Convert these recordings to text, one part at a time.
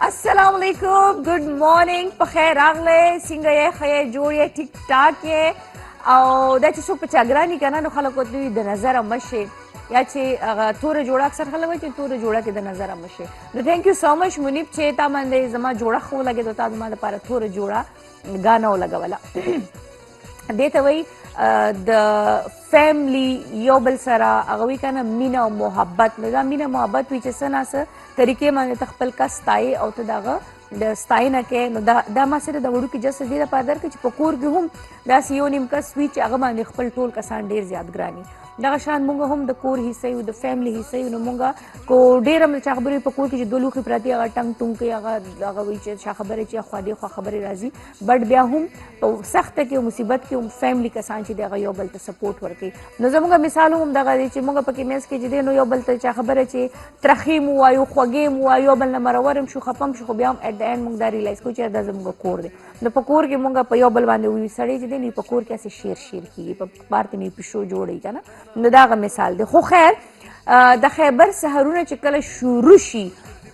السلام علیکم، گڈ مارننګ، په خیر راغلی، څنګه یې، ښه یې، جوړ یې، ټیک ټاک یې. او دا چې څوک په چاګراني که نه نو خلک ورته وایي د نظره مه شي، یا چې هغه توره جوړه، اکثر خلک وایي چې توره جوړه کې د نظره مه شي. نو تھینک یو سو مچ منیب چې تا باندې زما جوړه ښه ولګېد او تا زما دپاره توره جوړه ګانه ولګوله. دې ته وایي د فیملی یو بل سره هغه وایي که نه مینه او محبت. نو دا مینه محبت وي چې څه نه څه طریقې باندې ته خپل کس ستایې او ته د هغه د ستاینه کوې. نو دا ما صرف د وړوکي جسد دې لپاره درکړې چې په کور کې هم داسې یو نیم کس وي چې هغه باندې خپل ټول کسان ډېر زیات ګراني. دغه شان مونږ هم د کور حصه یو، د فیملی حصه یو. نو مونږ کو ډېر هم چا خبرې په کور کې چې دوه لوښي پرتې هغه ټنګ ټونګ کوي، هغه وایي چې چا خبرې چې خوا دې خوا خبرې راځي. بټ بیا هم په سخته کې او مصیبت کې هم فیملی کسان چې دی هغه یو بل ته سپورټ ورکوي. نو زموږ مثال هم دغه دی چې مونږ پکې منځ کې چې دی نو یو بل ته چا خبره چې ترخې مو وایو، خوږې مو وایو، یو بل نه مرور هم شو، خفه هم شو، خو بیا هم ایټ د اینډ مونږ دا ریلایز کوو چې دا زموږ کور دی. نو په کور کې مونږ په یو بل باندې ووي سړی چې دی نو په کور کې هسې شیر کېږي، په بار ته مې پیشو جوړوي که نه. نو دا هغه مثال دی. خو خیر د خیبر سحرونه چې کله شروع شي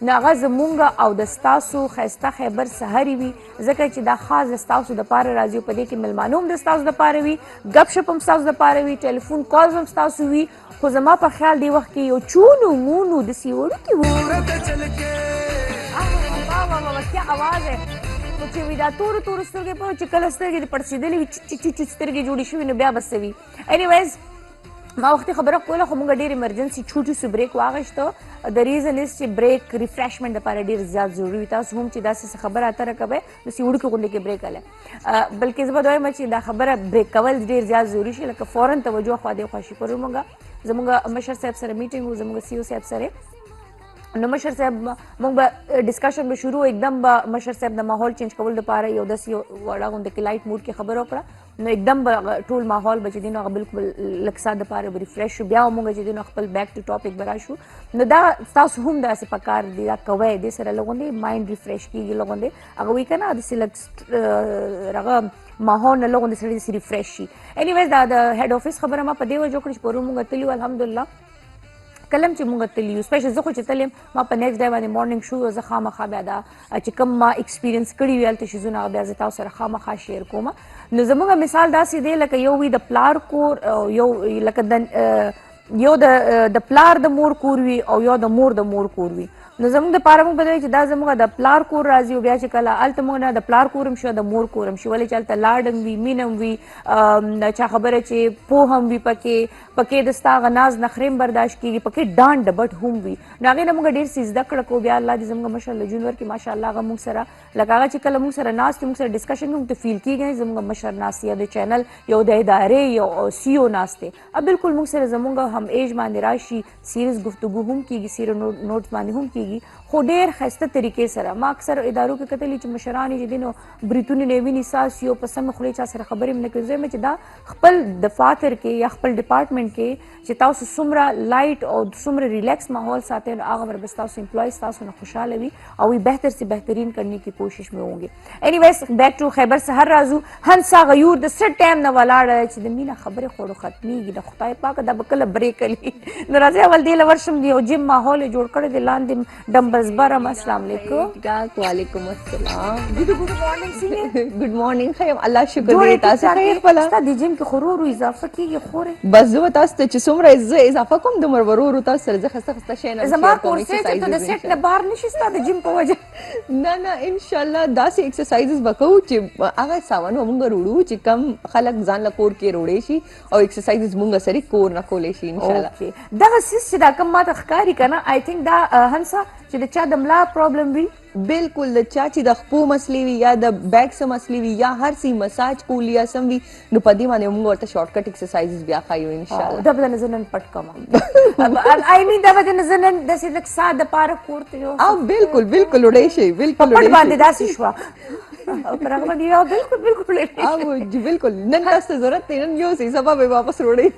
نو هغه زمونږ او د ستاسو ښایسته خیبر سحرې وي، ځکه چې دا خاص د ستاسو دپاره راځي او په دې کې میلمانه هم د ستاسو دپاره وي، گپ شپ هم ستاسو دپاره وي، ټلیفون کالز هم ستاسو وي. خو زما په خیال دې وخت کې یو چونو مونو داسې وړوکي کیا آواز ہے چې وي دا تورو تورو سترګې په چې کله سترګې دې پړسېدلې وي، چیچ چیچ سترګې جوړې شوي نو بیا به څه وي. اینیویز ما وختي خبره کوله خو مونږ ډېر ایمرجنسي چوټي سو بریک واغېشته. د ریزن از چې بریک ریفریشمنټ دپاره ډېر زیات ضروري وي. تاسو هم چې داسې څه خبره اتره کوئ داسې وړوکې غوندې کې بریک هلی، بلکې زه به دویم چې دا خبره بریک کول ډېر زیات ضروري شي، لکه فوراً توجه خوا دې خوا شي. پرون مونږ زمونږ مشر صاحب سره میټینګ و، زمونږ سی او صاحب سره. نو مشر صاحب مونږ به ډسکشن به شروع، एकदम به مشر صاحب د ماحول چینج کول دپاره یو داسې یو وړه غوندې کې لایټ موډ کې خبره وکړه. نو एकदम به ټول ماحول به چې دی نو هغه بلکل لږ ساعت دپاره به ریفریش شو. بیا مونږ چې دی نو خپل بیک ټو ټاپک به راشو. نو دا تاسو هم داسې پکار دی، دا کوئ، دې سره لږ غوندې مایند ریفریش کېږي، لږ غوندې هغه وایي که نه داسې لږ هغه ماحول نه لږ غوندې سړی داسې ریفریش شي. اینیویز دا د هیډ آفس خبره ما په دې وجه وکړه چې پرون مونږ تللي وو الحمدلله. کله چې مونږ تللي یو سپیشل زه خو چې تللی یم ما په نیکسټ ډے باندې مارننګ شو، زه خامخا بیا دا چې کوم ما ایکسپیرینس کړي وي هلته شیزونه هغه بیا زه تاسو سره خامخا شیر کوم. نو زموږ مثال داسې دی لکه یو وي د پلار کور او یو لکه یو د پلار د مور کور وي او یو د مور د مور کور وي. نو زموږ دپاره موږ به چې دا زموږ د پلار کور راځي او بیا چې کله هلته موږ نه د پلار کور هم شي او د مور کور هم شي، ولې چې هلته لاډ هم وي، مینه هم وي، چا خبره چې پوه هم وي، پکې د ستا هغه ناز نخرې هم برداشت کېږي، پکې ډانډ ډبټ هم وي. نو هغې نه موږ ډېر څه زده کړه کوو. بیا الله دې زموږ مشر له جون ورکړي ماشاءالله هغه موږ سره لکه هغه چې کله موږ سره ناست وي موږ سره ډسکشن کوي ته فیل کېږي زموږ مشر ناست یا د چینل یو د ادارې یو سی او ناست دی. بلکل موږ سره زموږ هم ایج باندې راشي، سیریس گفتگو هم کېږي، سیره نوټس باندې هم کېږي، خو ډېر ښایسته طریقې سره. ما اکثر ادارو کې کتلي چې مشران یې چې دی نو بریتونه نه ویني ساس یو په سمې خولې چا سره خبرې هم نه کوي. زه یم چې دا خپل دفاتر کې یا خپل ډپارټمنټ کې چې تاسو څومره لایټ او څومره ریلیکس ماحول ساتئ نو هغه بر بس تاسو امپلائز تاسو نه خوشحاله وي او وی بہتر سے بہترین کرنے کی کوشش میں ہوں گے. اینیویز بیک ټو خیبر سحر راځو. هنسا غیور د څه ټایم نه ولاړه چې د مینه خبرې خوړو ختمېږي، د خدای پاکه دا به کله بریک کلي. نو راځئ اول دې له ورشم دی یو جم ماحول یې جوړ کړی دی لاندې ډمبلز برم. السلام علیکم. وعلیکم السلام. گڈ مارننګ څنګه؟ گڈ مارننګ. خیر الله شکر دی. تاسو خیر خپله ستا د جم کې خو ورو اضافه کېږي خورې بس زه به تاسو ته چې څومره زه اضافه کوم دومره به ورو تاسو سره زه ښایسته ښایسته شیان زما کورس دی چې ته د سیټ نه بهر نه شي ستا د جم په وجه. نه انشاءالله داسې ایکسرسایزز به کوو چې هغه سامان به مونږ روړو چې کم خلک ځان له کور کې روړی شي او ایکسرسایزز مونږ سره کور نه کولی شي انشاءالله. دغه څیز چې دا کوم ماته ښکاري که نه آی تھنک دا هنسا چې د چا د ملا پرابلم وي، بالکل د چا چې د خپو مسلې وي یا د بیک څه مسلې وي یا هر څه مساج کول یا سم وي نو په دې باندې موږ ورته شارټ کټ ایکسرسایزز بیا ښایو انشاءالله. دا به نظر نن پټ کوم آی مین دا به نظر نن داسې لږ ساعت دپاره کور ته بالکل وړی شي، بالکل پټ باندې داسې شوه پر هغه باندې بالکل نن تاسو ته ضرورت دی، نن یوسئ سبا به واپس وړئ.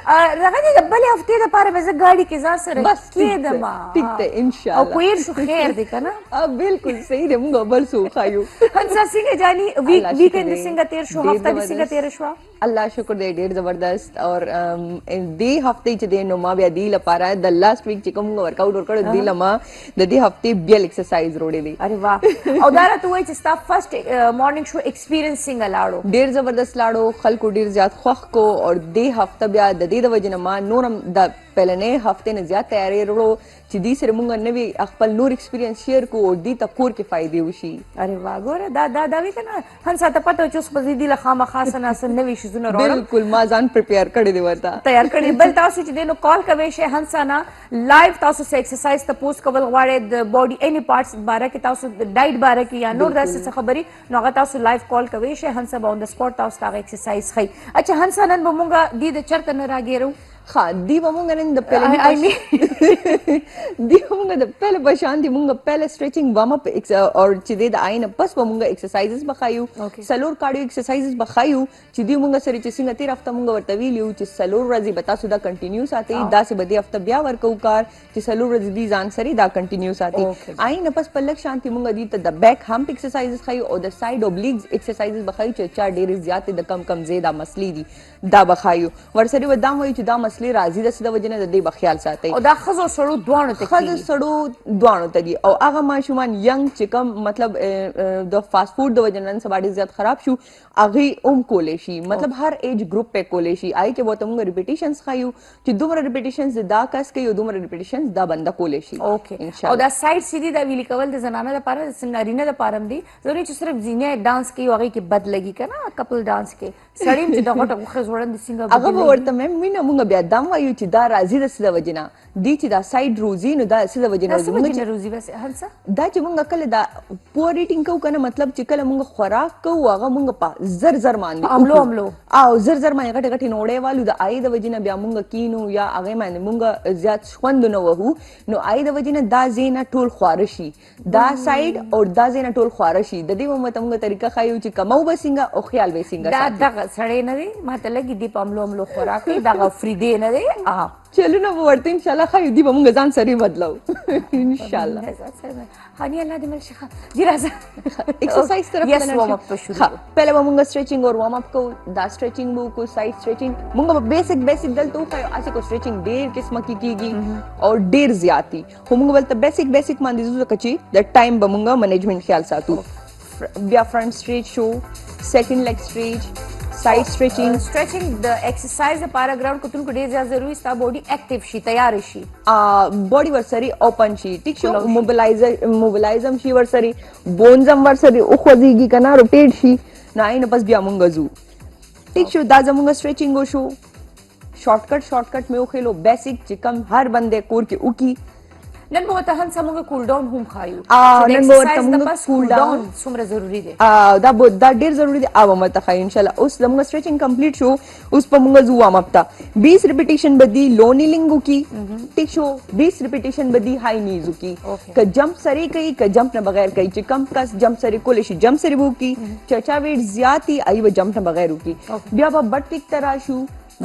هغه د بلې هفتې دپاره به زه ګاډي کې ځان سره کېدم ټیک دی انشاءالله او کویر شو خیر دی که نه. بالکل صحیح دی، موږ بل څه وښایو. هنسا څنګه جاني ویکند څنګه تېر شو، هفته دې څنګه تېره شوه؟ الله شکر دی ډیر زبردست اور دې هفته چې د نو ما بیا دی لپاره د لاست ویک چې کوم ورک اوټ ورکړ دی لما د دې هفته بیل ایکسرسایز روړې اره واه او دا راته وایي چې ستا فرست مارننګ شو ایکسپیرینس څنګه لاړو؟ ډیر زبردست لاړو، خلکو ډیر زیات خوښ کو اور دې هفته بیا د دې د وجه نه ما نورم د پهلنې هفته نه زیات تیاری وروړو چې دې سره مونږ نوی خپل نور ایکسپیرینس شیر کو او دې ته کور کې فائدې وشي. اره واه ګوره دا وی کنه هنسا ته پته چې اوس په دې له خامخا سناسن نوي شیزونه راوړم. بالکل ما ځان پریپیر کړی دی ورته تیار کړی. بل تاسو چې دینو کال کوي شي هنسا نه لایو تاسو سه ایکسرسایز ته پوسټ کول غواړئ د باډي اني پارټس باره کې تاسو د ډایټ باره کې یا نور داسې خبري نو هغه تاسو لایو کال کوي شي هنسا به اون د سپورت تاسو ته ایکسرسایز خي. اچھا هنسا نن به مونږه د چرته نه راګیرو ها دی مونږ نن د پهلې دی مونږ د پهلې بشان دی مونږ پهلې سټریچینګ وارم اپ اور چې د آینه پس به مونږ ایکسرسایزز بخایو سلور کارډیو ایکسرسایزز بخایو چې دی مونږ سره چې څنګه تیر هفته مونږ ورته ویلیو چې سلور ورځې به تاسو دا کنټینیو ساتي داسې به دې هفته بیا ورکو کار چې سلور ورځې دی ځان سره دا کنټینیو ساتي. آینه پس په لږ شانتي مونږ دی ته د بیک همپ ایکسرسایزز خایو او د سایډ اوبلیګز ایکسرسایزز بخایو چې چا ډېر زیات د کم زیاده مسلې دي دا بخایو ورسره و دا وایي چې دا مسلې راځي د سده وجنه د دې بخیال ساتي او دا خزو سړو دوانو ته خزو سړو دوانو ته دي او هغه ماشومان ینګ چې کوم مطلب د فاست فود د وجنه نن سبا ډیر زیات خراب شو هغه کولې شي مطلب هر ایج ګروپ په کولې شي آی کې وته موږ ریپیټیشنز خایو چې دومره ریپیټیشنز دا کس کوي او دومره ریپیټیشنز دا بنده کولې شي. اوکې ان شاء الله. او دا سایډ سیدی دا ویل کول د زنانه لپاره د نارینه لپاره دی ضروري چې صرف زینه ډانس کوي هغه کې بد لګي کنه کپل ډانس کې سړی چې دا غټه خوخه زوړند څنګه هغه ورته مې مینه موږ بیا دم وایو چې دا راځي د سده وجنه دی چې دا سایډ روزي نو دا سده وجنه موږ روزي بس هرڅه دا چې موږ کله دا پور ایټینګ کو کنه مطلب چې کله موږ خوراک کو هغه موږ په زر باندې عملو او زر باندې غټ غټ نوړې والو د آی د وجنه بیا موږ کینو یا هغه باندې موږ زیات خوند نه وهو نو آی د وجنه دا زینه ټول خوارشي دا سایډ او دا زینه ټول خوارشي د دې موږ طریقه خایو چې کمو بسنګ او خیال وسنګ دا دغه سړی نه دی ماته لګي دی په عملو خوراک دغه فری دی نه دی چلو نو ورته ان شاء الله خایو دی به موږ ځان سره بدلو ان شاء الله. خاني الله دې مل شيخه جی راځه ایکسرسایز طرف یس وارم اپ شروع پہلے موږ سټریچینګ اور وارم اپ کو دا سټریچینګ مو کو سایډ سټریچینګ موږ بیسک دلته خایو اسی کو سټریچینګ ډیر قسمه کی کیږي او ډیر زیاتی هم موږ ولته بیسک باندې زو کچي د ټایم به موږ مینجمنٹ خیال ساتو بیا فرنٹ سټریچ شو سیکنڈ لیگ سټریچ سایډ سټریچینګ د ایکسرسایز لپاره ګراوند کتون کو ډیر زیات ضروری ستا باډي اکټیو شي تیار شي باډي ورسري اوپن شي ټیک شو موبلایزم شي ورسري بونزم ورسري او خوځيږي کنه روټیټ شي نه بس بیا مونږ زو ټیک شو دا زمونږ سټریچینګ شو شارټکټ مې وخېلو بیسک چې کم هر بندې کور کې وکي نن به ته هنڅ موږ کول ډاون هم خایو نن به ورته موږ کول ډاون څومره ضروری دی دا ډیر ضروری دی او مته خای ان شاء الله اوس موږ سټریچینګ کمپلیټ شو اوس په موږ زو وارم اپ تا 20 ریپیټیشن بدی لو نیلینګ کی ټیک شو 20 ریپیټیشن بدی های نیز کی ک جمپ سری کوي ک جمپ نه بغیر کوي چې کم کس جمپ سری کول شي جمپ سری وو کی چرچا ویټ زیاتی ایو جمپ نه بغیر کی بیا به بټ ټیک ترا شو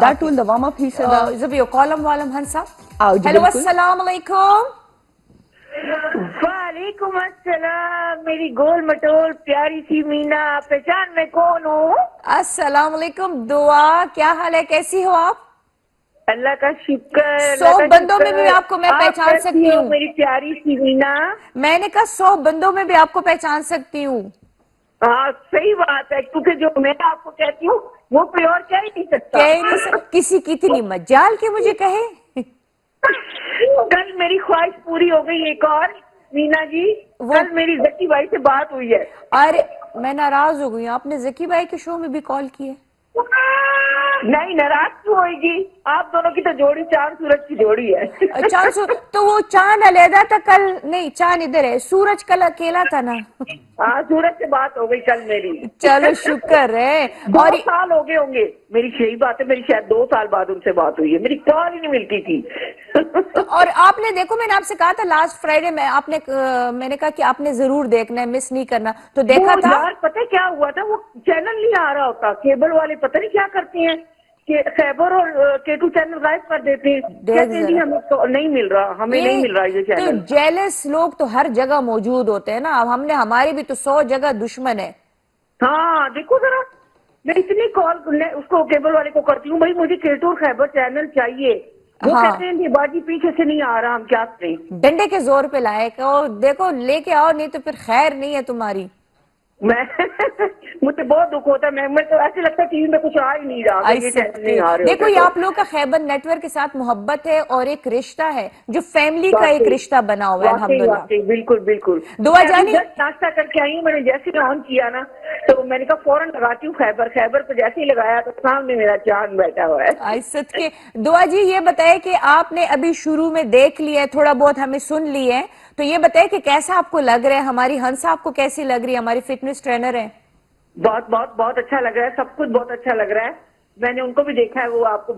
دا ټول د وارم اپ حصہ دا زبیو کالم والم هنسا هلو السلام علیکم. وعلیکم السلام میری گول مٹول پیاری سی مینا پہچان میں کون ہوں؟ السلام علیکم دعا کیا حال ہے کیسی ہو آپ؟ اللہ کا شکر 100 بندوں میں بھی آپ کو میں پہچان سکتی ہوں میری پیاری سی مینا میں نے کہا 100 بندوں میں بھی آپ کو پہچان سکتی ہوں. ہاں صحیح بات ہے کیونکہ جو میں آپ کو کہتی ہوں وہ کوئی اور کہہ ہی نہیں سکتا کسی کی اتنی مجال کے مجھے کہے. کل میری خواہش پوری ہو گئی ایک اور مینا جی کل میری ذکی بھائی سے بات ہوئی ہے. ارے میں ناراض ہو گئی آپ نے ذکی بھائی کے شو میں بھی کال کیے. نہیں ناراض کیوں ہوئے گی آپ دونوں کی تو جوڑی چاند سورج کی جوڑی ہے. چاند تو وہ چاند علیحدہ تھا کل نہیں چاند ادھر ہے سورج کل اکیلا تھا نا. ہاں سورج سے بات ہو گئی کل میری. چلو شکر ہے. 2 سال ہو گئے ہوں گے میری یہی بات ہے میری شاید 2 سال بعد ان سے بات ہوئی ہے میری کال ہی نہیں ملتی تھی. اور آپ نے دیکھو میں نے آپ سے کہا تھا لاسٹ فرائیڈے میں نے کہا کہ آپ نے ضرور دیکھنا ہے مس نہیں کرنا تو دیکھا تھا. یار پتہ کیا ہوا تھا وہ چینل نہیں آ رہا ہوتا کیبل والے پتہ نہیں کیا کرتے ہیں کہ خیبر اور K2 چینل غائب کر دیتے ہیں ہمیں نہیں مل رہا یہ چینل. جیلس لوگ تو ہر جگہ موجود ہوتے ہیں نا اب ہم نے ہماری بھی تو 100 جگہ دشمن ہے. ہاں دیکھو ذرا میں اتنی کال اس کو کیبل والے کو کرتی ہوں, بھائی مجھے K2 خیبر چینل چاہیے. وہ کہتے ہیں کہ باجی پیچھے سے نہیں آ رہا, ہم کیا کریں. ڈنڈے کے زور پہ لائے کہ دیکھو لے کے آؤ, نہیں تو پھر خیر نہیں ہے تمہاری. میں مجھے بہت دکھ ہوتا ہے, میں تو ایسے لگتا ہے ٹی وی میں کچھ آ ہی نہیں رہا, یہ چینل نہیں آ رہے. دیکھو یہ آپ لوگ کا خیبر نیٹ ورک کے ساتھ محبت ہے اور ایک رشتہ ہے جو فیملی کا ایک رشتہ بنا ہوا ہے. الحمدللہ. بالکل بالکل. دعا جانی ناشتہ کر کے آئی ہوں, میں نے جیسے ہی آن کیا نا تو میں نے کہا فوراً لگاتی ہوں خیبر کو, جیسے ہی لگایا تو سامنے میرا چاند بیٹھا ہوا ہے. عزت کے دعا جی یہ بتائے کہ آپ نے ابھی شروع میں دیکھ لیا ہے, تھوڑا بہت ہمیں سن لی ہے, تو یہ بتائے کہ کیسا آپ کو لگ رہا ہے, ہماری ہنسا آپ کو کیسی لگ رہی ہے, ہماری فٹنس ٹرینر ہے. بہت بہت بہت اچھا لگ رہا ہے, سب کچھ بہت اچھا لگ رہا ہے. میں نے ان کو بھی دیکھا ہے, وہ آپ کو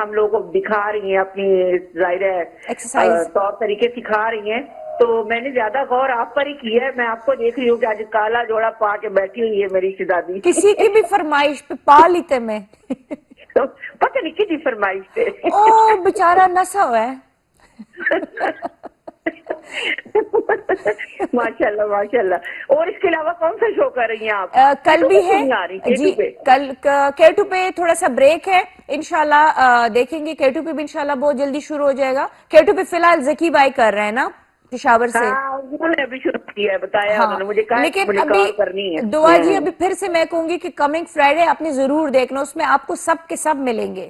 ہم لوگوں کو دکھا رہی ہیں اپنی ظاہر ہے طور طریقے سکھا رہی ہیں, تو میں نے زیادہ غور آپ پر ہی کیا ہے. میں آپ کو دیکھ رہی ہوں کہ آج کالا جوڑا پا کے بیٹھی ہوئی ہے میری شہزادی. کسی کی بھی فرمائش پہ پا لیتے میں پتہ نہیں کسی فرمائش پہ. او بیچارہ نسا ہوا ہے. ماشاءاللہ ماشاءاللہ. اور اس کے علاوہ کون سا شو کر رہی ہیں آپ؟ کل بھی ہے جی, کل K2 پہ تھوڑا سا بریک ہے, انشاءاللہ دیکھیں گے. K2 پہ بھی انشاءاللہ بہت جلدی شروع ہو جائے گا. K2 پہ فی الحال ذکی بھائی کر رہے ہیں نا پشاور سے. انہوں نے ابھی شروع کیا ہے, بتایا انہوں نے مجھے کہا لیکن کال کرنی ہے. دعا جی ابھی پھر سے میں کہوں گی کہ کمنگ فرائیڈے آپ نے ضرور دیکھنا, اس میں آپ کو سب کے سب ملیں گے.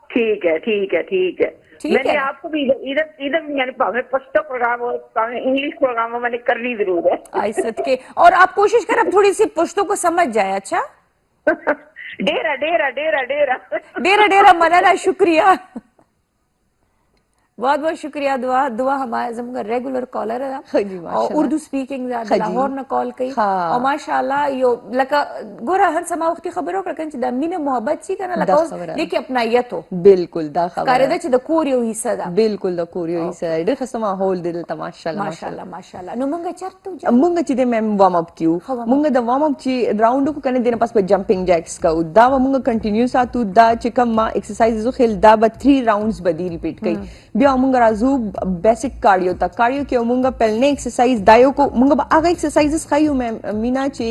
ٹھیک ہے ٹھیک ہے ٹھیک ہے. میں نے آپ کو بھی ادھر یعنی پشتو پروگرام اور انگلش پروگرام میں نے کرنی ضرور ہے. عزت کے, اور آپ کوشش کریں اب تھوڑی سی پشتو کو سمجھ جائے. اچھا ڈیرا ڈیرا ڈیرا ڈیرا ڈیرا ڈیرا منانا, شکریہ بہت بہت شکریہ. دعا ہمارا زمانہ ریگولر کالر ہے اور اردو سپیکنگ لاہور نہ کال کئی اور ماشاءاللہ یو لکا گورا ہن سما وقتی خبرو کرکن چ د مینه محبت چی کنه لکا لیکي اپنایت ہو. بالکل دا خبر کارده چ د کور یو حصہ ده. بالکل د کور یو حصہ ده. ډېر ښه ماحول دی دلته ماشاءالله ماشاءالله. نو مونږ چرته مونږ چې د مم وارم اپ کیو, مونږ د وارم اپ چې راوند کو کنه دینه پاس په جمپینګ جیکس کا دا مونږ کنټینیو ساتو. دا چې کوم ما ایکسرسایزز خل دا به 3 راونډز بدی ریپیټ کړي. بیا مونږ راځو بیسک کارډیو ته. کارډیو کې مونږ پهلنه ایکسرسایز دایو کو مونږ هغه ایکسرسایزز خایو مینا چې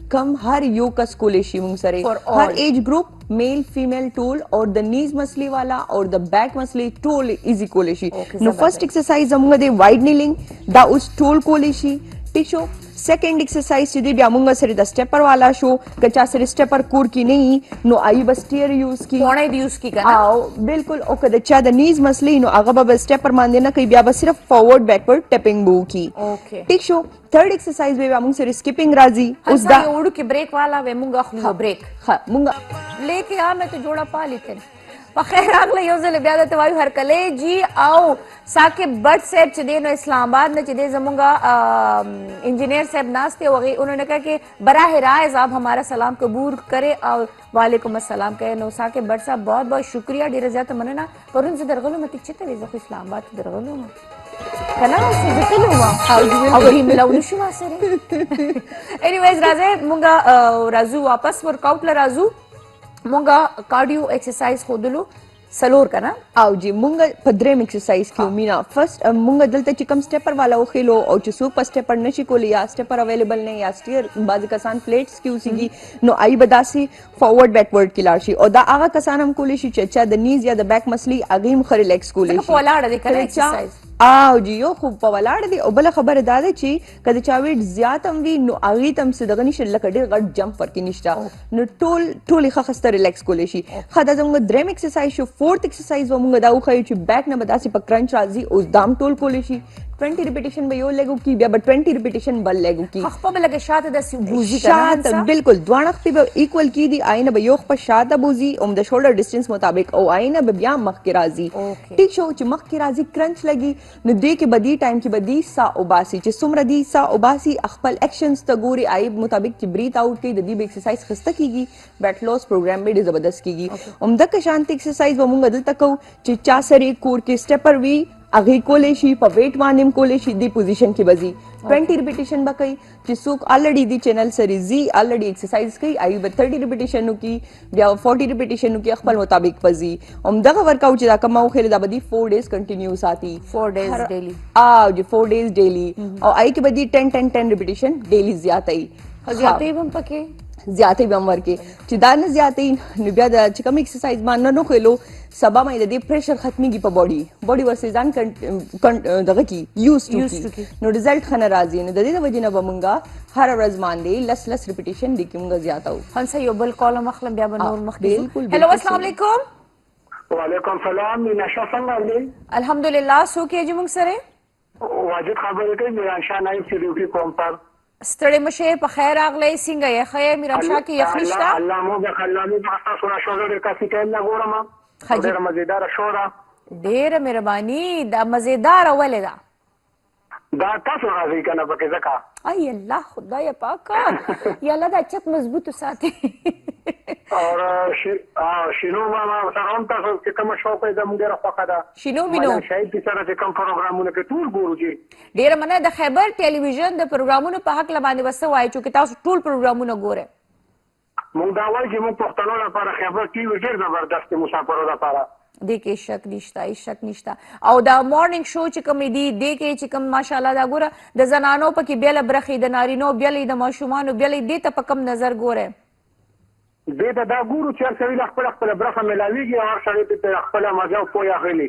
کم ہر یو کس کولے شی مونږ سره ہر ایج گروپ میل فیمیل ٹول اور د نیز مسلی والا اور د بیک مسلی ٹول ایزی کولے شی. نو فرسٹ ایکسرسائز مونږ د وائڈ نیلنگ دا اوس ټول کولے شی ټیشو. سیکنڈ ایکسرسائز چې دی بیا مونږ سره د سټیپر والا شو, کچا سره سټیپر کور کی نه نو آئی بس ټیر یوز کی پونه دی یوز کی کنه او بالکل. او کده چا د نیز مسلی نو هغه به سټیپر باندې نه کوي, بیا به صرف فارورډ بیکورډ ټیپنګ بو کی. اوکے ٹھیک شو. تھرڈ ایکسرسائز به مونږ سره سکیپنگ راځي. اوس دا وړو کې بریک والا و مونږ خو بریک مونږ لیکي آ مې ته جوړه پا لیکن بخیر اغله یو ځل بیا د توایو هر کله جی او ثاقب بٹ صاحب چې دی نو اسلام آباد نه چې دی زمونږ انجینئر صاحب ناستے وغیرہ انہوں نے کہا کہ براہ راست آپ ہمارا سلام قبول کرے اور وعلیکم السلام کہے. نو ثاقب بٹ صاحب بہت بہت شکریہ, ډیره زیاته مننه. پرون زه درغلو مته چته وی زه اسلام آباد درغلو کنه زه تلو ما او دې ملاو نشو سره. انیویز راځه مونږه راځو واپس ورک آؤٹ ل راځو. مونږه کارډیو ایکسرسایز خودلو سلور کنه او جی مونږ په دریم ایکسرسایز کې مینا فرست مونږ دلته چې کم سټیپر والا وخیلو او چې سو په سټیپر نشي کولی یا سټیپر اویلیبل نه یا سټیر بعض کسان پلیټس کې اوسېږي نو آی بداسي فارورډ بیکورډ کې لاړ شي. او دا هغه کسان هم کولی شي چې د نیز یا د بیک مسلی هغه هم خ ریلیکس کولی شي. په ولاړه دي کنه ایکسرسایز او جی یو خوب په ولاړ دی. او بل خبره دا ده چې کله چا ویټ زیات هم وي نو هغه تم صدغه نشي لکه ډیر غټ جمپ ورکې نشته نو ټول خسته ریلیکس کولی شي. خدا زموږ دریم ایکسرسایز شو. فورث ایکسرسایز وموږ دا وخایو چې بیک نه بداسي په کرنچ راځي اوس دام ټول کولی شي. 20 ریپیټیشن به یو لیګو کی بیا به 20 ریپیټیشن بل لیګو کی. خپل به لګه شاته د بوزي کنه شاته بالکل دوه خپل به ایکوال کی دی. آینه به یو خپل شاته بوزي اوم د شولډر ډیسټنس مطابق او آینه به بیا مخ کې راځي. ټیک شو چې مخ کې راځي کرنچ لګي نو دې کې بدی ټایم کې بدی سا اوباسي چې څومره دی سا اوباسي خپل ایکشنز ته ګوري آی مطابق چې بریث آؤٹ کوي د دې به ایکسرسایز خسته کیږي. ویټ لاس پروګرام به ډیر زبردست کیږي. اوم د شانت ایکسرسایز ومونږ دلته کو چې چا سره کور کې سټیپر وی اگے کولے شي په ویټ باندې کولے شي دی پوزیشن کې بزي 20 ریپیټیشن بکای چې څوک الریډي دی چینل سری زی الریډي ایکسرسایز کوي آی به 30 ریپیټیشن نو کی بیا 40 ریپیټیشن نو کی خپل مطابق پزي. هم دغه ورک اوټ چې دا کوم خو دا بدی 4 ډیز کنټینیو ساتي 4 ډیز ډیلی جی 4 ډیز ډیلی او آی کې بدی 10 ریپیټیشن ډیلی زیاتای زیاتای هم پکې زیاتې به هم ورکې چې دا نه زیاتې نو بیا د چې کوم ایکسرسایز ما نه خېلو سبا مې د دې پریشر ختمېږي په باډي ورسې ځان دغه کې یوز ټو کی نو رزلټ ښه نه راځي نو د دې د وجې نه به مونږه هره ورځ باندې لس ریپیټیشن دي کې مونږ زیاتو هنسه یو بل کال مخلم بیا به نور مخکې هلو السلام علیکم وعلیکم سلام نشه څنګه دی الحمدلله څوک یې چې موږ سره واجد خبرې کوي میران شاه نایب سیریوټي کوم پر ستړی مشه په خیر راغلی څنګه یې ښه یې میرام شاه کې یخ نشته الله مو به خلاني تاسو را شو ډېر کافي ټایم نه ګورم ډېر مزیدار شو را ډېره مهرباني دا مزیدار ولې ده دا تاسو راځي کنه پکې ځکه ای الله خدای پاکه یا الله دا چت مضبوط ساتي اور شینو ما سلام تاسو چې کوم شو په دې موږ راخوا ده شینو مينو شاید چې سره چې کوم پروګرامونه کې ټول ګورو جی ډېر منه د خیبر ټلویزیون د پروګرامونو په حق لباندې وسه وایي چې تاسو ټول پروګرامونه ګوره موږ دا وایي چې موږ پښتنو لپاره خیبر ټي وی ډېر زبردست مسافرو لپاره دې کې شک نشته او دا مارنینګ شو چې کوم دی دې کې چې کوم ماشاءالله دا ګوره د زنانو پکې بیل برخې د نارینو بیل د ماشومانو بیل دې ته په کم نظر ګوره دې ته دا ګورو چې هر سړي خپل برخه ملاويږي او هر سړي ته خپل مزه او پوهه اخلي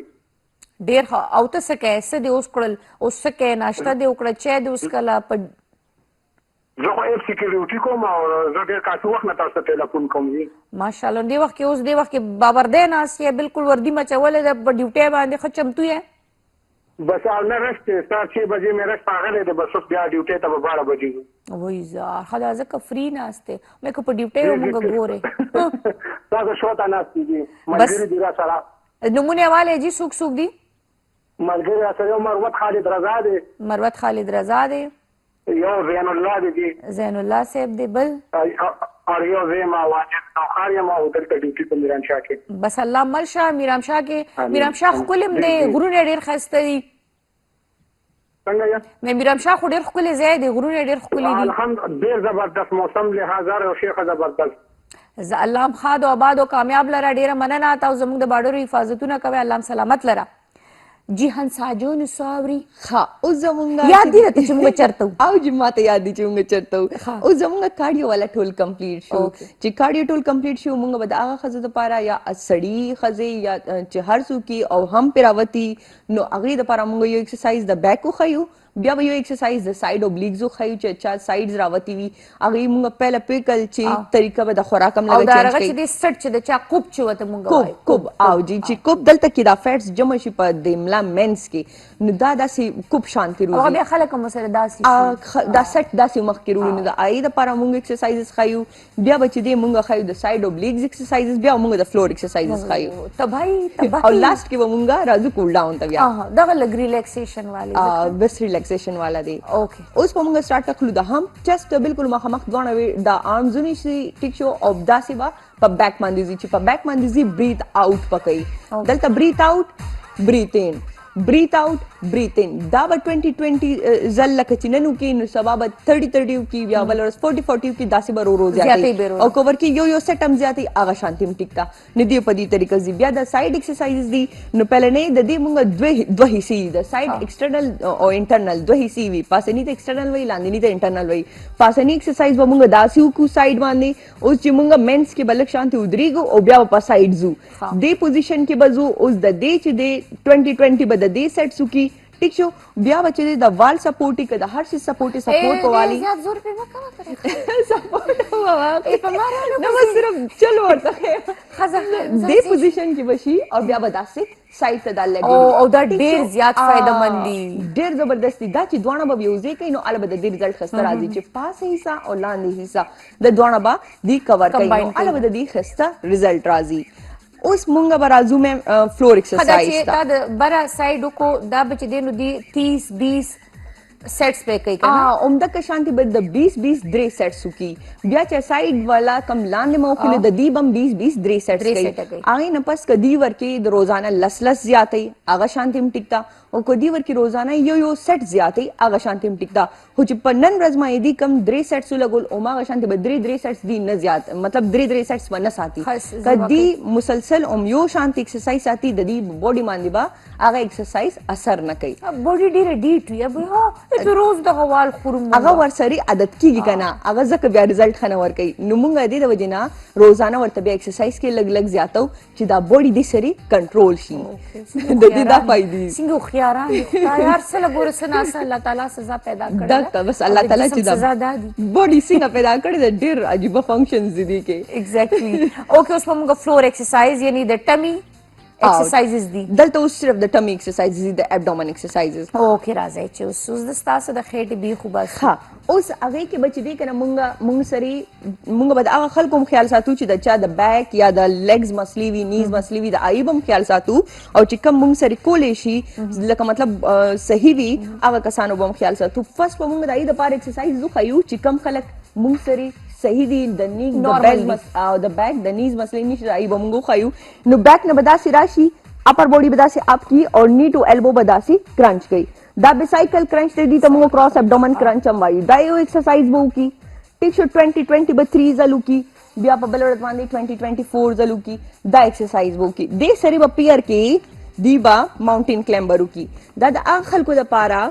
ډېر ښه او ته څه کوې څه دې اوس کړل اوس څه کوې ناشته دې وکړه چای دې وڅښله په زه خو ایف سیکیورټي کوم او زه ډېر کافي وخت نه تاسو ته ټلیفون کوم ماشاءالله دې وخت کې باوردی ناست یې بالکل وردي مچولی ده په ډیوټۍ باندې ښه چمتو یې بس او نه رشت ساعت 6 بجې مې رشت راغلی دی بس اوس بیا ډیوټۍ ته به 12 بجې وای زار ښه دا ځکه فري ناست دی مې که په ډیوټۍ به مونږ ګورې تاسو شو ته ناست دي ملګري دي را سره نومونه یې والی جي څوک دي ملګري را سره یو مروت خالد رضا دی یو زین الله دی زین الله صاحب دی بل اور یو زیما واجد نوخار یم او دلته ډیوټي په میران شاه کې بس الله مل شاه میرام شاه کې میرام شاه ښکلي دی غرونه ډېر ښایسته دي څنګه یې میرام شاه خو ډېر ښکلی ځای دی غرونه ډېر ښکلي دي الحمدلله ډېر زبردست موسم لحاظ او شیخ زبردست الله هم ښاد او آباد او کامیاب لره ډېره مننه تاسو زموږ د باډرو حفاظتونه کوئ الله هم سلامت لره جی هنسا جون ساوري ها او زمونږ یاد دي ته چې موږ چرته او چې ماته یاد دي چې موږ چرته او زمونږ کارډیو والا ټول کمپلیټ شو چې کارډیو ټول کمپلیټ شو موږ به د هغه ښځو دپاره یا سړي ښځې یا چې هر څوک او هم پیراوتي نو هغې دپاره موږ یو ایکسرسایز د بیک وښیو بیا به یو ایکسرسایز د سایډ اوبلیګز وښیو چې چا سایډز راوتي وي هغې موږ پهله پیکل چې طریقه به د خوراک هم لږ چینج کوي چې د سټ چې د چا کوب چې ورته موږ وایو کوب او جی چې کوب دلته کې دا فیټس جمع شي په د ملا مینس کې نو دا داسې کوب شانتي روزي هغه بیا خلک هم سره داسې دا سټ داسې مخکې وروړي نو د هغې دپاره موږ ایکسرسایزز ښیو بیا به چې دی موږ ښیو د سایډ اوبلیګز ایکسرسایزز بیا موږ د فلور ایکسرسایزز ښیو او لاست کې به موږ راځو کول ډاون ته بیا دغه لږ ریلیکسیشن والی بس ریلیکسیشن والا دی اوکې اوس به موږ سټارټ کړو د هم چست بالکل مخامخ دواړه د آرمزونه شي ټیک شو او داسې به په بیک باندې ځي چې په بیک باندې ځي بریث آوټ پکوي دلته بریث آوټ بریث ان breathe out breathe in دا به 20-20 ځل لکه چې نن وکړي نو سبا به 30-30 وکړي بیا بل ورځ 40-40 وکړي داسې به ورو زیاتوي او که ورکړي یو سیټ هم زیاتوي هغه شانتي هم ټیک ده نو دې په دې طریقه ځي بیا د سایډ ایکسرسایزز دي نو پهلنۍ د دې موږ دوه حصې دي د سایډ ایکسټرنل او انټرنل دوه حصې وي پاسنۍ ته ایکسټرنل وایي لاندنۍ ته انټرنل وایي پاسنۍ ایکسرسایز به موږ داسې وکړو سایډ باندې اوس چې موږ مینس کې به لږ شانتي ودرېږو او بیا به په سایډ ځو دې پوزیشن کې به ځو اوس د دې چې دی 20-20 به د دې سیټس وکړي ٹھیک شو بیا بچے د وال سپورټ کې د هر شي سپورټ پوالی زیات زور په مکه سپورټ پوا نو صرف چلو ورته خزه دې پوزیشن کې بشي او بیا به داسې سایډ ته د لګي او دا ډیر زیات فائدہ مند دي ډیر زبردستی دا چې دوانه به یوزې کوي نو البته د دې رزلټ خسته راځي چې پاسه حصہ او لاندې حصہ د دوانه به دی کور کوي نو البته د خسته رزلټ راځي اوس مونږه به راځو مې فلور ایکسرسایز دا د برا سایډ کو دا بچ دینو دی 30-20 سیټس پہ کوي کنه عمده که شانتی به د 20-20 درې سیټس وکي بیا چې سایډ والا کم لاندې موکل د دی بم 20-20 درې سیټس کوي هغه نه پس کدی ورکی د روزانه لس زیاتې هغه شانتی هم ټیکتا او کدی ورکی روزانه یو سیټ زیاتې هغه شانتی هم ټیکتا خو چې په نن ورځ ما دی کم درې سیټس لګول او ما شانتی به درې سیټس دی نه زیات مطلب درې سیټس باندې ساتي کدی مسلسل یو شانتی ایکسرسایز ساتي د دې باډي باندې با هغه ایکسرسایز اثر نه کوي باډي ډیره ډیټ وي ابو ها په روز د غوال خورم هغه ورسري عادت کیږي کنه هغه ځکه بیا رزلټ خنه ور کوي نو مونږ دې د وجنه روزانه ورته بیا ایکسرسایز کې لګ لګ زیاتو چې دا بوډي دې سری کنټرول شي د دې دا فائدې څنګه خياران یار سره ګور سنا الله تعالی سزا پیدا کړل دا بس الله تعالی چې دا بوډي څنګه پیدا کړی د ډېر عجیب فنکشنز دي کې ایگزیکټلی اوکې اوس موږ فلور ایکسرسایز یعنی د ټمی exercises دي دلته اوس صرف د ټمی ایکسرسایزز دي د ابډومن ایکسرسایزز اوکې راځي چې اوس د ستاسو د خېټې بي خو بس ها اوس هغه کې بچ دي کنه مونږ سری مونږ به هغه خلکو خیال ساتو چې د چا د بیک یا د لیگز مسلی وی نیز مسلی وی د ایبم خیال ساتو او چې کوم مونږ سری کولې شي لکه مطلب صحیح وي هغه کسانو به خیال ساتو فرست په مونږ د ای د پار ایکسرسایز زو خایو چې کم خلک مونږ سری صحیح دی د نیک د بیک د نیز مسلې نشي راي به مونږ خایو نو بیک نه بداسي راشي اپر باڈی بداسي اپ کی اور نی ټو ایلبو بداسي کرنچ کوي دا بسایکل کرنچ ته دي ته مونږ کراس ابډومن کرنچ هم وایو دا یو ایکسرسایز وو کی ټیک شو 20 به 3 زلو کی بیا په بل ورځ باندې 24 زلو کی دا ایکسرسایز وو کی دې سری په پیر کې دی با ماونټین کلایمبرو کی دا د خلکو د پاره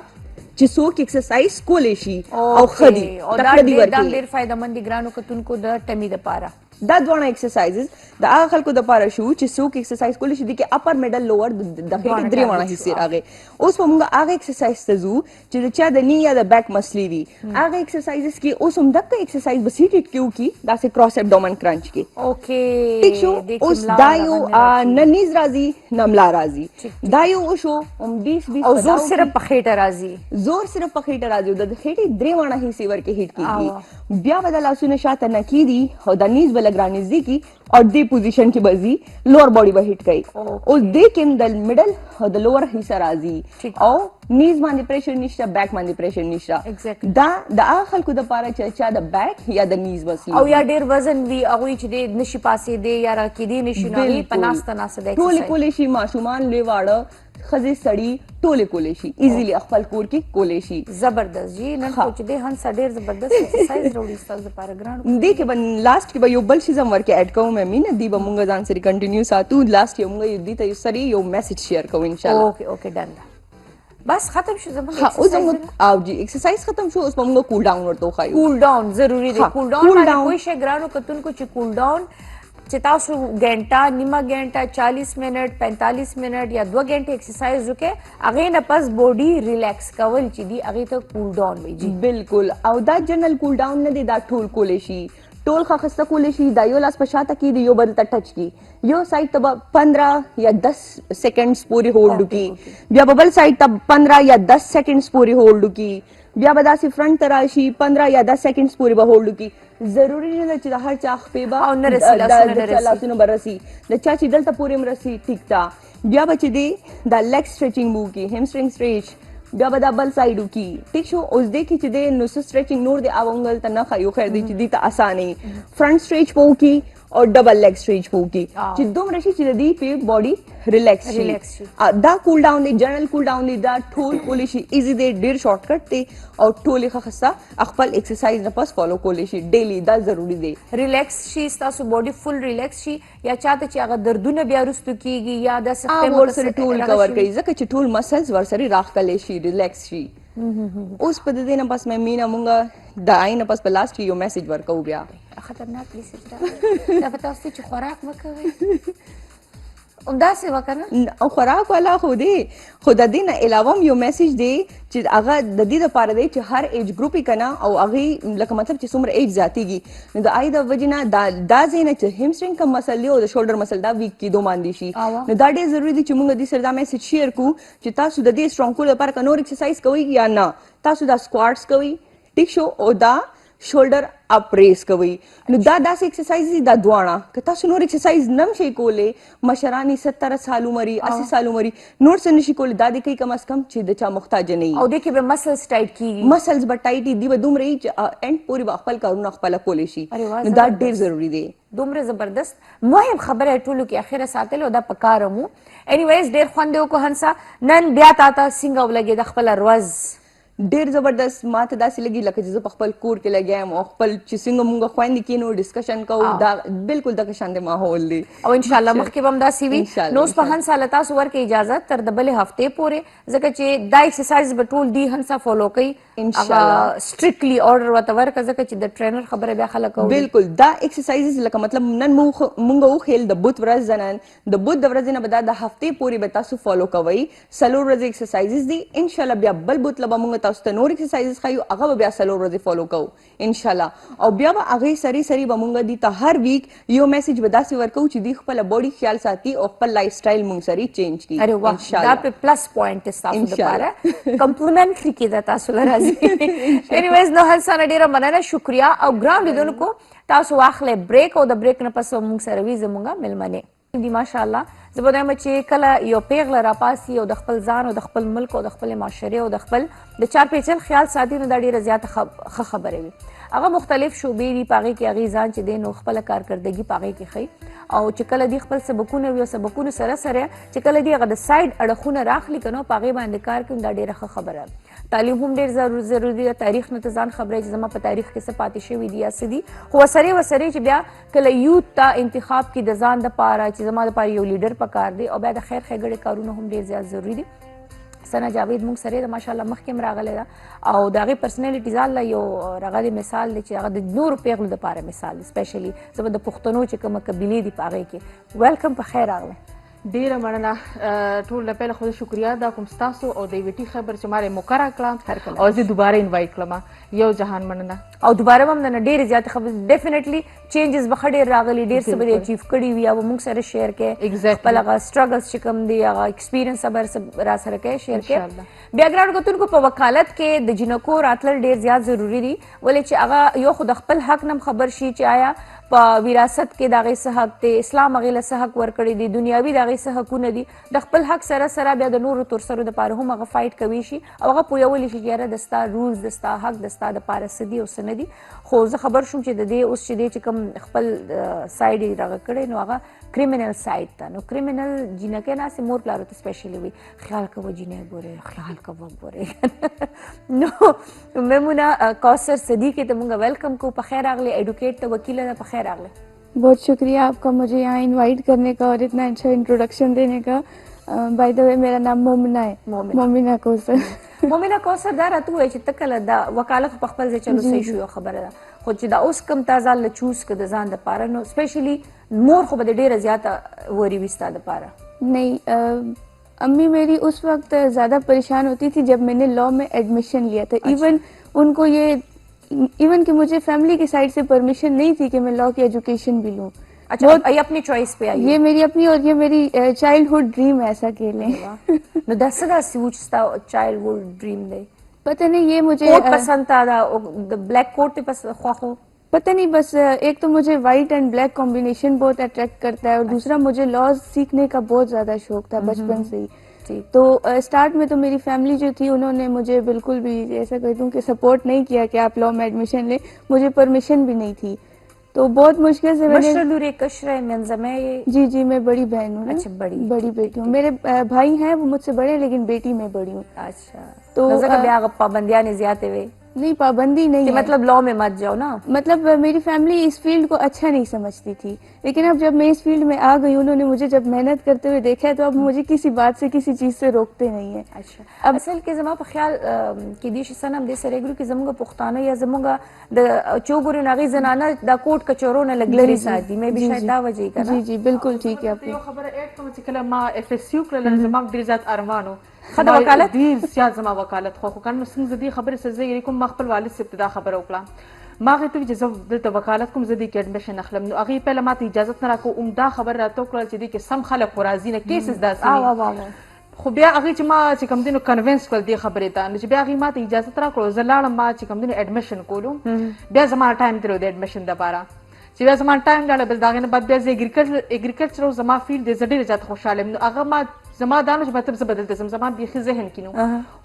چې څوک ایکسرسایز کولی شي او خدي تکړه دی ورکی دا ډیر فائدہ مند ګرانو کتونکو د ټمی د پاره دا دوه ایکسرسایزز د هغه خلکو د پاره شو چې څوک ایکسرسایز کولی شي د کې اپر میډل لوور د خېټې درې وانه حصے راغی اوس موږ هغه ایکسرسایز ته ځو چې د چا د نی یا د بیک مسلې وي هغه ایکسرسایزز کې اوس هم دغه ایکسرسایز بسیټ کیو کی دا سه کراس ابډومن کرنچ کې اوکې ټیک شو اوس دا یو نه نیز راځي نه ملا راځي دا یو شو هم 20 او زور صرف په خېټه راځي زور صرف په خېټه راځي د خېټې درې وانه حصے ورکه هیټ کیږي بیا بدل لاسونه شاته نکیدي او د نیز لګرانیزي کی اور دی پوزیشن کی بزی لوور باڈی به هیټ کوي او دې کې د میډل او د لوور حصہ راځي او نیز باندې پریشر نشته بیک باندې پریشر نشته دا د خلکو د پاره چې چا د بیک یا د نیز بس او یا ډیر وزن وی هغه چې د نشي پاسې دی یا را کې دی نشي نه پناسته ناسه د ټول کولی شي ماشومان لیواړه خزي سړی ټوله کولی شي ایزیلی خپل کور کې کولی شي زبردست جی نن سوچ دې هن ډیر زبردست ایکسرسایز وروړي تاسو لپاره ګران دې کې بن لاست کې به یو بل شي زم ورکه اډ کوم مې مين دی به مونږ ځان سره کنټینیو ساتو لاست یو مونږ دې ته سری یو میسج شیر کوو ان شاء الله اوکې ډن بس ختم شو زموږ ایکسرسایز او جی ایکسرسایز ختم شو اوس مونږ کول ډاون ورته خایو کول ډاون ضروری دی کول ډاون کوئی شی ګرانو کتونکو چې کول ډاون چې تاسو ګنټه نیمه ګنټه 40 منټ 45 منټ یا 2 غنټه ایکسرسایز وکړئ هغه نه پس باډي ریلیکس کول چې دی هغه ته کول ډاون وي جی بالکل او دا جنرال کول ډاون نه دی دا ټول کولی شي ټول خسته کولی شي دا یو لاس په شاته کې دی یو بل ته ټچ کی یو سایډ ته 15 یا 10 سیکنډز پوری هولډ کی بیا بل سایډ ته 15 یا 10 سیکنډز پوری هولډ کی بیا به داسې فرنٹ ته راشي 15 یا 10 سیکنډز پورې به هولډ وکړي ضروري نه ده چې د هر چا خپې به لاسونه به رسي د چا چې دلته پورې هم رسي ټیک ده بیا به چې دی دا لیګ سټریچنګ به وکړي همسټرنګ سټریچ بیا به دا بل سایډ وکړي ټیک شو اوس دی کې چې دی نو سټریچنګ نور دی او هغه ته نه ښایو خیر دی چې دی ته اسانه فرنٹ سټریچ به وکړي اور ډبل لیگ سټریچ به وکړي چې دومره شي چې د دې په باډي ریلیکس شي دا کول ډاون دی جنرال کول ډاون دی دا ټول کولی شي ایزی دی ډیر شارټ کټ دی او ټولې خاصه خپل ایکسرسایز نه پس فالو کولی شي ډیلی دا ضروری دی ریلیکس شي تاسو باډي فل ریلیکس شي یا چاته چې هغه دردونه بیا رستو کیږي یا د سیستم ورسره ټول کور کوي ځکه چې ټول مسلز ورسره راخکلی شي ریلیکس شي اوس په دې نه پس مې مینا مونږه د آینه پس په لاست یو میسج ورکو بیا خطرناک میسج دا پتا ست چې خوراک وکوي همداسې وکنه او خوراک والا خو دی خو د دې نه علاوه یو میسج دی چې هغه د دې لپاره دی چې هر ایج ګروپ یې کنه او هغه لکه مطلب چې څومره ایج زیاتیږي نو د آی د وجنه دا ځینې چې همسټرنګ کم مسلې او د شولډر مسل دا ویک کې دوه باندې شي نو دا ډېر ضروری دی چې موږ دې سره دا میسج شیر کو چې تاسو د دې سترونګ کول لپاره نور ایکسرسایز کوئ یا نه تاسو دا سکواټس کوئ ټیک شو او دا شولډر اپ ریس کوي نو دا داسې ایکسرسایز دي دا دواړه که تاسو نور ایکسرسایز نم شي کولی مشرانی 70 سال عمرې 80 سال عمرې نور څه نشي کولی دا د کوي کم از کم چې د چا محتاج نه وي او د کې به مسلز ټایټ کیږي مسلز به ټایټ دي به دومره چې اینڈ پوری به خپل کارونه خپل کولی شي نو دا ډیر ضروری دی دومره زبردست مهم خبره ټولو کې اخره ساتل او دا پکارمو انیویز ډیر خوند وکړو هنسا نن بیا تا څنګه ولګي د خپل ورځ ډیر زبردست ماته داسې لګي لکه چې زه په خپل کور کې لګیا یم او خپل چې څنګه مونږ خویندې کینو ډسکشن کوو دا بالکل دغه شان د ماحول دی او ان شاء الله مخکې به هم داسې وي. نو اوس په هنسا له تاسو ورکړئ اجازه تر د بلې هفتې پورې ځکه چې دا ایکسرسایز به ټول دی هنسا فالو کوي هغه سټریکټلی order ورته ورکړه ځکه چې د ټرینر خبره بیا خلک اوري. بالکل دا ایکسرسایزز لکه مطلب نن مونږ وخیل د بوت ورځ نن د بوت د ورځې نه به دا د هفتې پورې به تاسو فالو کوئ. څلور ورځې ایکسرسایزز دي ان شاء الله. بیا بل بوت له به مونږ تاسو ته نور ایکسرسایزز ښایو هغه به بیا څلور ورځې فالو کوو ان شاء الله. او بیا به هغې سری به مونږ دي ته هر ویک یو میسج به داسې ورکوو چې دوی خپله باډي خیال ساتي او خپل لایف سټایل مونږ سره چینج کړي. ارے واه دا په پلس پوینټ دی ستاسو دپاره کمپلیمنټري کېده تاسو له راځي. انیویز نو هر سره ډېره مننه شکریه. او ګران لیدونکو تاسو واخلئ بریک او د بریک نه پس مونږ سره وي زمونږ میلمنې دي ماشاءالله. زه به وایم چې کله یو پیغله راپاسي او د خپل ځان او د خپل ملک او د خپل معاشرې او د خپل د چار پیچل خیال ساتي نو دا ډېره زیاته ښه خبرې وي. هغه مختلف شعبې دي په هغې کې هغې ځان چې دی نو خپله کارکردګي په هغې کې ښیي او چې کله دی خپل سبقونه وي او سبقونو سره سره چې کله دی هغه د سایډ اړخونه راخلي که نو په هغې باندې کار کوي دا ډېره ښه خبره ده. تعلیم هم ډېر ضروري ده. تاریخ نه ته ځان خبرې چې زما په تاریخ کې څه پاتې شوي دي یا څه دي خو وسرې چې بیا کله یوت ته انتخاب کې د ځان دپاره چې زما دپاره یو لیډر پکار دی او بیا د خیر ښېګړې کارونه هم ډېر زیات ضروري دي. سنا جاوید موږ سره ده ماشاءالله مخکې هم راغلی ده او د هغې پرسنالټي ځان له یو هغه د مثال دی چې هغه د نورو پیغلو دپاره مثال دی. سپیشلي زه به د پښتنو چې کومه قبیلې دي په هغې کې ویلکم په خیر راغلی. ډیره مننه ټول له پیله خو شکریه دا کوم ستاسو او د یوې خبر چې ما موقع راکړه او زه دوباره انوایټ کړم. یو جهان مننه او دوباره به هم نه ډېرې زیاتې خبرې ډیفینیټلی چینجز به ښه ډېر راغلي ډېر څه به دې اچیو کړي وي او موږ سره شیر کړې خپل هغه سټرګلز چې کوم دي هغه ایکسپیرینس به را سره کوې شیر کړې. بیا ګرانو کتونکو په وکالت کې د جنکو راتلل ډېر زیات ضروري دي ولې چې هغه یو خو د خپل حق نه خبر شي چې آیا په وراثت کې د هغې څه حق دی اسلام هغې له څه حق ورکړی دی دنیاوي د هغې څه حقونه دي د خپل حق سره سره بیا د نورو ترسرو دپاره هم هغه فایټ کوي شي او هغه پوهولی شي چې یاره د ستا رولز د ستا حق د ستا دپاره څه دي او څه نه دي. خو زه خبر شوم چې د دې اوس چې دی چې کوم خپل سایډ یې دغه کړی نو هغه کریمینل سایډ ته نو کریمینل جینکۍ ناستې مور پلارو ته سپیشلي وي خیال کوه جینۍ ګورې خیال کوه ګورې. نو میمونه کوثر صدیقی ته مونږ ویلکم کو په خیر راغلی ایڈوکیٹ ته وکیله ده په خیر راغلی. بہت شکریہ آپ کا مجھے یہاں انوائٹ کرنے کا اور اتنا اچھا انٹروڈکشن دینے کا. بائی دا وے میرا نام مومنہ ہے مومنہ کوثر. مومنه کوثر دا راته ووایه چې ته کله دا وکالت په خپل ځای چلو صحیح شو یو خبره ده خو چې دا اوس کوم تا ځان له چوز که د ځان دپاره نو سپیشلي مور خو به د ډېره زیاته وري وي ستا دپاره. نہیں امی میری اس وقت زیادہ پریشان ہوتی تھی جب میں نے لاء میں ایڈمیشن لیا تھا. ایون ان کو یہ ایون کہ مجھے فیملی کی سائڈ سے پرمیشن نہیں تھی کہ میں لاء کی ایجوکیشن بھی لوں. اچھا یہ اپنی چوائس پہ آئی یہ میری اپنی اور یہ میری چائلڈہڈ ڈریم ایسا کہہ لیں. نو دا څه داسې و چې ستا چائلډهوډ ډریم دی؟ پتہ نہیں یہ مجھے کوٹ پسند تھا دا بلیک کوٹ پہ خواه ہو پتہ نہیں بس ایک تو مجھے وائٹ اینڈ بلیک کمبینیشن بہت اٹریکٹ کرتا ہے اور دوسرا مجھے لاز سیکھنے کا بہت زیادہ شوق تھا بچپن سے ہی. تو اسٹارٹ میں تو میری فیملی جو تھی انہوں نے مجھے بالکل بھی ایسا کہتی ہوں کہ سپورٹ نہیں کیا کہ آپ لاء میں ایڈمیشن لیں. مجھے پرمیشن بھی نہیں تھی تو بہت مشکل سے جی میں بڑی بہن ہوں. اچھا بڑی بیٹی ہوں. میرے بھائی ہیں وہ مجھ سے بڑے لیکن بیٹی میں بڑی ہوں. اچھا تو پابندیاں زیادہ ہوئے نہیں پابندی نہیں مطلب لاء میں مت جاؤ نا مطلب میری فیملی اس فیلڈ کو اچھا نہیں سمجھتی تھی لیکن اب جب میں اس فیلڈ میں آ گئی انہوں نے مجھے جب محنت کرتے ہوئے دیکھا ہے تو اب مجھے کسی بات سے کسی چیز سے روکتے نہیں ہیں. اچھا اب اصل کې زما په خیال کې دې شي سنم دې سره ګرو کې زموږ پښتانه یا زموږ د چوغوري ناغي زنانه د کوټ کچورونه لګلري ساتي مې به شاید دا وجه کړه. جی بالکل ٹھیک ہے. آپ یو خبره اډ کوم چې کله ما اف اس یو کړل زما ډیر زیات ارمانو خدا وکالت ډیر زیات زما وکالت خو کنه څنګه دې خبره سزا یې کوم خپل والد سے ابتدا خبره وکړه ما غوښتل چې زه دلته وکالت کوم زه دې کې ایډمیشن اخلم نو هغې پهله ماته اجازت نه راکړه عمده خبر راته وکړل چې دې کې سم خلک خو راځي نه کیسز داسې خو بیا هغې چې ما چې کوم دی نو کنوینس کړل دې خبرې ته نو چې بیا هغې ماته اجازت راکړو زه لاړم ما چې کوم دی نو ایډمیشن کولو بیا زما ټایم تېر د ایډمیشن دپاره چې بیا زما ټایم لاړه بس د هغې نه بعد بیا زه اګریکلچر او زما فیلډ دی زه ډېره زیاته خوشحاله یم نو هغه ما زما دا نه چې مطلب زه به دلته ځم زما بیخي ذهن کې نو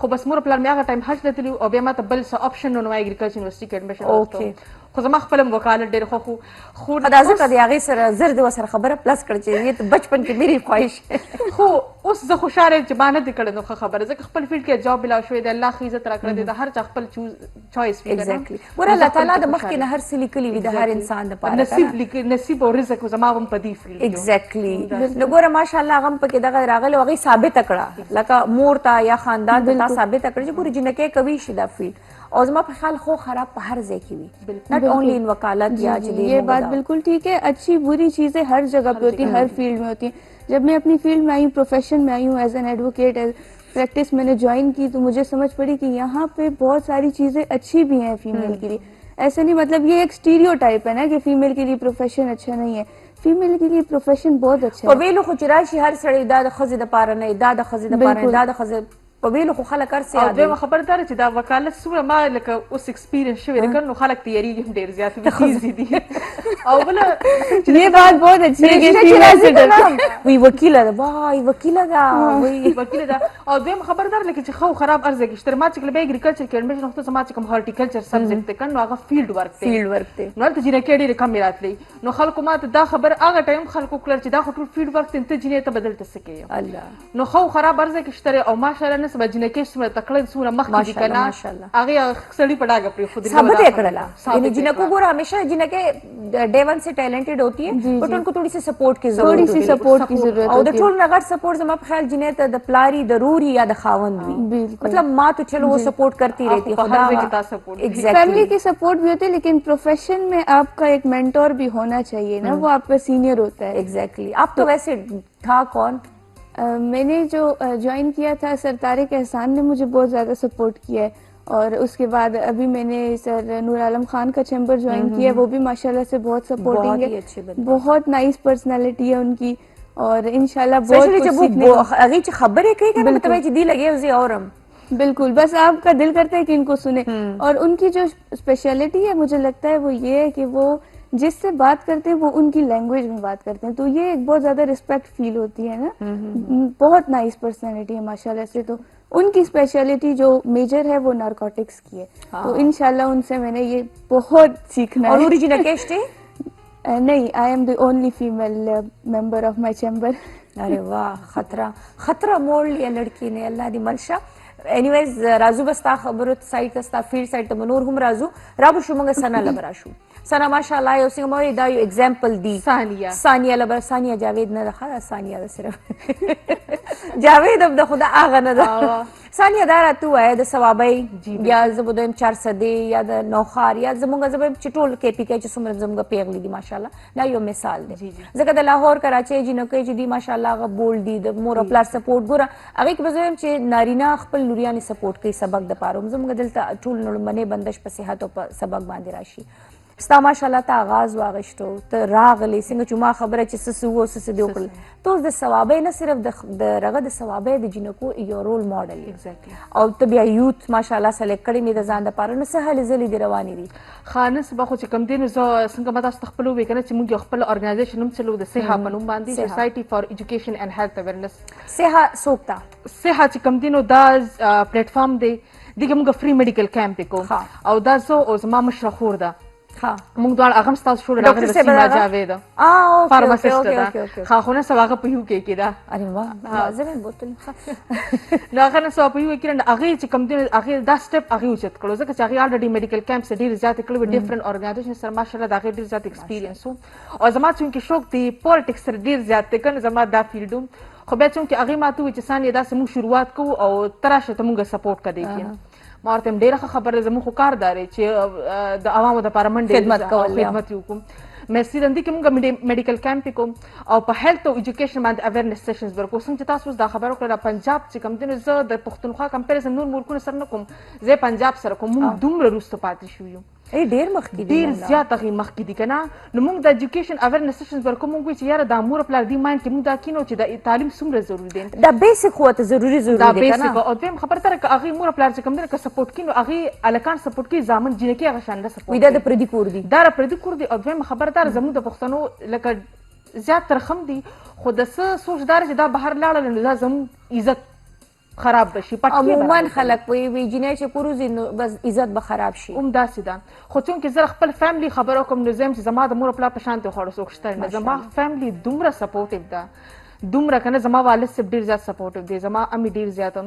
خو بس مور پلار مې هغه ټایم حج ته تلي او بیا ماته بل څه آپشن نو نو اګریکلچر یونیورسټي کې ایډمیشن واخیستو خو زما خپل وکالت ډېر خوښ و خو دا ځکه د هغې سره زر د ورسره خبره پلس کړه چې بچپن کې میری خواهش خو اوس زه خوشحاله یم چې ما نه دي کړې نو ښه خبره ځکه خپل فیلډ کې جاب ملاو شوی دی الله ښه عزت راکړی دی د هر چا خپل چوایس وي ایگزیکټلی ګوره الله تعالی د مخکې نه هر څه لیکلي وي د هر انسان دپاره نصیب او رزق زما هم په دې فیلډ ایگزیکټلی نو ګوره ماشاءالله هغه هم پکې دغه راغلی او هغې ثابته کړه لکه مور ته یا خاندان ته تا ثابته کړه چې ګورې جنکۍ کوي شي دا فیلډ اور زما په خیال خو خراب په ہر ځای کې وي ناٹ اونلی ان وکالت یا یہ بات بالکل ٹھیک ہے. اچھی بری چیزیں ہر جگہ پہ ہوتی ہیں, ہر فیلڈ میں ہوتی ہیں. جب میں اپنی فیلڈ میں آئی ہوں, پروفیشن میں آئی ہوں ایز این ایڈوکیٹ, پریکٹس میں نے جوائن کی تو مجھے سمجھ پڑی کہ یہاں پہ بہت ساری چیزیں اچھی بھی ہیں فیمیل کے لیے. ایسے نہیں, مطلب یہ ایک اسٹیریو ٹائپ ہے نا کہ فیمیل کے لیے پروفیشن اچھا نہیں ہے. فیمیل کے لیے پروفیشن بہت اچھا ہے. په ویلو خو چې راشي هر سړی دا د ښځې دپاره نه دا د ښځې دپاره نه دا د ښځې په ویلو خو خلک هر څه او یادوي. دویمه خبره دا ده چې دا وکالت څومره ما لکه اوس ایکسپیرینس شوی دی که نو خلک تیارېږي هم ډېر زیات ایزي دي. او بله یہ بات بہت اچھی ہے کہ فیمیل سے ڈرتے وی وکیله ده, وای وکیله ده, وی وکیله ده. او دویمه خبره دا ده لکه چې ښه او خراب هر ځای کې شته. ما چې کله بیا اګریکلچر کې ایډمیشن اخیسته زما چې کوم هارټیکلچر سبجیکټ دی که نو هغه فیلډ ورک دی, فیلډ ورک دی. نو هلته جینکۍ ډېرې کمې راتلې. نو خلکو ما ته دا خبره هغه ټایم خلکو کړل چې دا خو ټول فیلډ ورک دی, ته جینۍ ته به دلته څه کوې. الله نو ښه او خراب هر ځای کې شته دی. او ماشاءالله نن سبا جینکۍ څومره تکړه دي, څومره مخکې دي که نه, هغې سړي په ډاګه پرېښودلي ثابت یې کړله. یعنی جنکو ګوره ہمیشہ جنکۍ ڈے ون سے ٹیلنٹڈ ہوتی ہے بٹ ان کو تھوڑی سی سپورٹ کی ضرورت, تھوڑی سی سپورٹ کی ضرورت او د ټول نه غټ سپورٹ زما په خیال جنۍ ته د پلاری ضروري یا د خاوند وي. مطلب ماں تو چلو وہ سپورٹ کرتی رہتی ہے, خدا فیملی کی سپورٹ بھی ہوتی ہے, لیکن پروفیشن میں آپ کا ایک مینٹور بھی ہونا چاہیے نا, وہ آپ کا سینئر ہوتا ہے. ایگزیکٹلی. آپ تو ویسے تھا کون؟ میں نے جو جوائن کیا تھا سر طارق احسان نے مجھے بہت زیادہ سپورٹ کیا ہے. اور اس کے بعد ابھی میں نے سر نور عالم خان کا چیمبر جوائن کیا ہے, وہ بھی ماشاءاللہ سے بہت سپورٹنگ ہے, بہت نائس پرسنالٹی ہے ان کی. اور انشاءاللہ بہت کچھ سیکھنے کو هغې چې خبرې کوي که نه مطلب چې دی لګې وزي اورم. بالکل, بس آپ کا دل کرتا ہے کہ ان کو سنیں. اور ان کی جو اسپیشلٹی ہے مجھے لگتا ہے وہ یہ ہے کہ وہ جس سے بات کرتے ہیں وہ ان کی لینگویج میں بات کرتے ہیں, تو یہ ایک بہت زیادہ رسپیکٹ فیل ہوتی ہے نا. بہت نائس پرسنالٹی ہے ماشاءاللہ سے. تو ان کی اسپیشلٹی جو میجر ہے وہ نارکوٹکس کی ہے, تو انشاءاللہ ان سے میں نے یہ بہت سیکھنا ہے. اور اوریجنل کیسٹ ہے نہیں, آئی ایم دی اونلی فیمیل ممبر آف مائی چیمبر. ارے واہ, خطرہ موڑ لیا لڑکی نے, اللہ دی منشا. اینی ویز رازو بستا خبرو سایت ستا فیلډ سایت ته نور هم رازو رابو شو موږ سنا لبرا شو. سنا ماشاءالله یو څنګه مو دا یو اگزامپل دی. ثانیه لبرا, ثانیه جاوید نه ده, ثانیه ده صرف جاوید هم د خدا هغه نه ده. ثانیه دا راته ووایه د ثوابۍ یا زه به دویم 400 یا د نوخار یا زموږ زه به چې ټول کې پی کې چې څومره زموږ پیغلي دي ماشاءالله, دا یو مثال دی. ځکه د لاهور کراچۍ جنکۍ چې دي ماشاءالله هغه بولډ دي, د مور او پلار سپورټ ګوره هغې کې به زه وایم چې نارینه خپل لوریانې سپورټ کوي سبق دپاره. زموږ دلته ټول لومړنۍ بندش په صحت او په سبق باندې راشي. ستا ماشاءالله ته آغاز واغشتو, ته راغلی څنګه چې ما خبره چې څه څه وو څه څه دې وکړل, ته اوس د ثوابۍ نه صرف د رغه د ثوابۍ د جنکو یو رول ماډل یې, او ته بیا یوت ماشاءالله سلیکټ کړی مې د ځان دپاره. نو څه هلې ځلې دې روانې دي؟ ښه نن سبا خو چې کوم دی نو زه څنګه به تاسو ته خپله ووایې که نه چې موږ یو خپل ارګنایزیشن هم چلو د صحه په نوم باندې, سوسایټي فار ایجوکیشن اینډ هیلث اویرنس. صحه څوک ته؟ صحه چې کوم دی نو دا پلیټفارم دی, دغه موږ فری میډیکل کیمپ یې کوو, او دا زه او زما مشره خور ده, موږ دواړه هغه هم ستاسو شوړه راغلې ده, سیمه جاوید فارماسسټ ده. ښه خو نن سبا هغه په یو کې کې ده. ارې واه, زه مې بوتل نو هغه نن سبا په یو کې نه هغې چې کوم دی هغې دا سټپ هغې اوچت کړو, ځکه چې هغې الریډي میډیکل کیمپس ډېرې زیاتې کړې وې ډفرنټ ارګنایزیشن سره ماشاءالله د هغې ډېر زیات ایکسپیرینس و. او زما چونکې شوق دی پالیټکس سره ډېر زیات دی که نه زما دا فیلډ و, خو بیا چونکې هغې ما ته وویل چې ثانیه داسې موږ شروعات کوو او ته راشه ته موږ سپورټ کوې کېږي. ما ورته ډېره ښه خبره ده, زموږ خو کار دا دی چې د عوامو دپاره منډې خدمت یې وکړو. مېسي دندې کې موږ میډیکل کیمپ یې کوم او په هیلث او ایجوکیشن باندې اویرنس سیشنز به ورکوو. څنګه چې تاسو اوس دا خبره وکړله پنجاب چې کوم دی نو زه د پښتونخوا کمپیریزن نور ملکونو سره نه کوم, زه پنجاب سره کوم. موږ دومره وروسته پاتې شوي یو, ډېر مخکې دي, ډېر زیات هغې مخکې دي که نه. نو موږ د ایجوکیشن اویرنس سیشنز به ورکوو, موږ وایو چې یاره دا مور پلار دې مایند کې موږ دا کینو چې د تعلیم څومره ضروري دی, دا بیسک خو ته ضروري دا بیسک. او دویم خبره دا ده که هغې مور پلار چې کوم دی که سپورټ کړي نو هغې هلکان سپورټ کوي, زامن جینکۍ هغه شانده سپورټ کوي, دا د پردي کور دي, دا د پردي کور دی. او دویمه خبره دا ده زموږ د پښتنو لکه زیات ترخم دي, خو د څه سوچ دا چې دا بهر لاړل نو دا زموږ عزت خراب بشي پټکی عموما خلک وی جنې چې پروزي نو بس عزت به خراب شي همداسې ده خو څونکې زه خپل فیملی خبره کوم نو زه یم چې زما د مور پلار په شان ته خوړو څوک شته نه زما فیملی دومره سپورټیو ده دومره که نه زما والد صاحب ډېر زیات سپورټیو دی زما امي ډېر زیات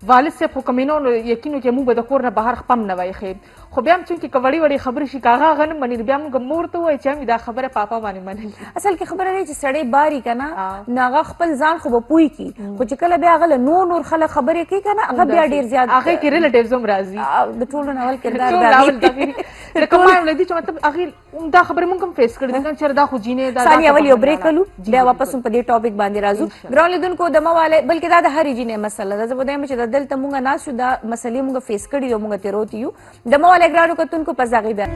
والد صاحب خو کمینو نو یقینو کې موږ به د کور نه بهر خپم نه وای ښې خو بیا هم چونکې که وړې وړې خبرې شي که هغه هغه نه مني بیا موږ مور ته ووایو چې امي دا خبره پاپا باندې منلې اصل کې خبره دی چې سړی باري که نه نو هغه خپل ځان خو به پوه کي خو چې کله بیا هغه له نور خلک خبرې کوي که نه هغه بیا ډېر زیات هغې کې ریلیټیوز هم راځي د ټولو ناول کردار لکه ما یم لدي چې مطلب هغې دا خبرې موږ هم فیس کړې دي که چېرې دا خو جینې دا ثانیه اول یو بریک کلو بیا واپس هم په دې ټاپک باندې راځو ګران لیدونکو د مواله بلکې دا د هرې جینۍ مسله ده زه به وایم چې دلته موږ ناست یو دا مسلې موږ فیس کړي دي او موږ تېروتي یو د مواله ګرانو کتونکو په زغې بیا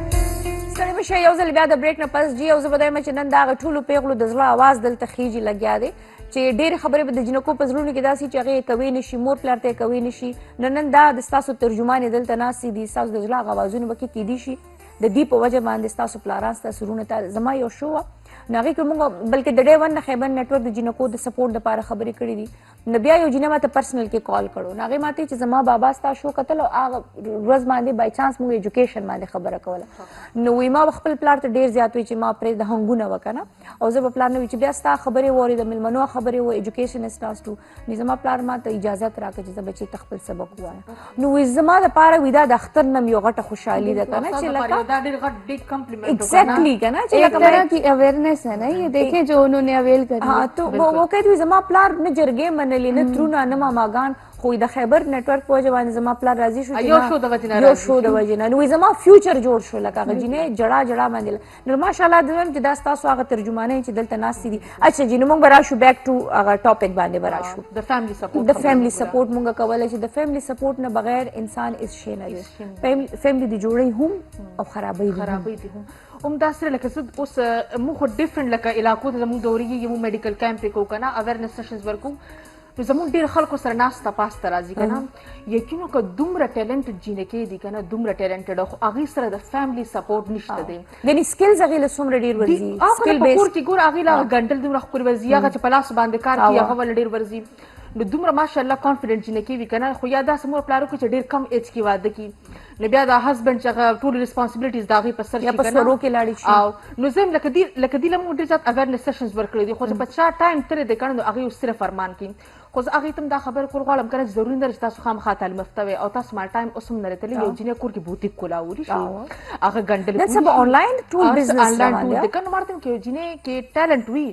ستړي مه شئ یو ځل بیا د بریک نه پس جي او زه به وایم چې نن د هغه ټولو پیغلو د زړه اواز دلته خیجي لګیا دی چې ډېرې خبرې به د جنکو په زړونو کې داسې چې هغې یې کوی نه شي مور پلار ته یې کوی نه شي نن دا د ستاسو ترجمانې دلته ناستې دي ستاسو د زړه هغه اوازونه به کې کیدی شي د دې په وجه باندې ستاسو پلاران ستاسو وروڼو ته زما یو شو وه نو هغې کې موږ بلکې د ډے ون نه خیبر نیټورک د جنکو د سپورټ دپاره خبرې کړې دي نو بیا یو جینۍ ماته پرسنل کې کال کړو نو هغې ماته چې زما بابا ستا شو کتل او هغه ورځ باندې بای چانس موږ ایجوکیشن باندې خبره کوله نو وی ما خپل پلار ته ډېر زیات وی چې ما پرې د هنګونه وکنه او زه به پلار نه وی چې بیا ستا خبرې ووري د مېلمنو خبرې و ایجوکیشن اسټاس ټو نو زما پلار ما ته اجازت راکړه چې زه بچي ته خپل سبق ووایم نو وی زما دپاره وی دا د اختر نه یو غټه خوشحالي ده که نه چې لکه دا ډېر غټ بګ کمپلیمنټ ایگزیکٹلی که نه چې ایک طرح کی اویئرنیس ہے نا یہ دیکھیں جو انہوں نے اویل کری ہاں تو وہ کہتی ہوئی زما پلار نه جرګې منلې نه ترونه نه ماماګان خو د خیبر نیټورک په وجه باندې زما پلار راضي شو یو شو د وجې نه یو شو د وجې نه نو زما فیوچر جوړ شو لکه هغه جینۍ جړه جړه باندې نو ماشاءالله د وایم چې دا ستاسو هغه ترجمانۍ چې دلته ناستې دي اچھا جی نو موږ به راشو بیک ټو هغه ټاپک باندې به راشو د فیملی سپورټ د فیملی سپورټ موږ کولی چې د فیملی سپورټ نه بغیر انسان هیڅ شی نه دی فیملی د جوړۍ هم او خرابۍ دي هم همداسې لکه زه اوس موږ خو ډفرنټ لکه علاقو ته زموږ دورېږي موږ میډیکل کیمپ یې کوو که نه اویرنس سیشنز ورکوو نو زموږ ډېر خلکو سره ناسته پاسته راځي که نه یقینو که دومره ټیلنټډ جینکې دي که نه دومره ټیلنټډ خو هغې سره د فیملی سپورټ نشته دی یعنې سکلز هغې له څومره ډېر ورځي هغه په کور کې ګوره هغې له هغه ګنډل دومره ښکلې ورځي هغه چې په لاس باندې کار کوي هغه ول ډېر ورځي نو دومره ماشاءالله کانفیډنټ جینکې وي که نه خو یا داسې مور پلار وکړي چې ډېر کم ایج کې واده کړي نو بیا د هسبنډ چې هغه ټولې ریسپانسبلیټیز د هغې په سر یا په سورو کې لاړې شي او نو زه یم لکه دې له موږ ډېر زیات اویرنس سیشنز ورکړي دي خو چې په چا ټایم تېری دی که نه نو هغې یو صرف ارمان کوي خو زه هغې ته هم دا خبره کول غواړم که نه چې ضروري نه ده چې تاسو خامخا تعلیم یافته وئ او تاسو مال ټایم اوس هم نه رتلي یو جینۍ کور کې بوتیک کولاولی شي هغه ګنډل نن سبا آنلاین ټول بزنس آنلاین ټول دی که نه مارته یم چې یو جینۍ کې ټیلنټ وي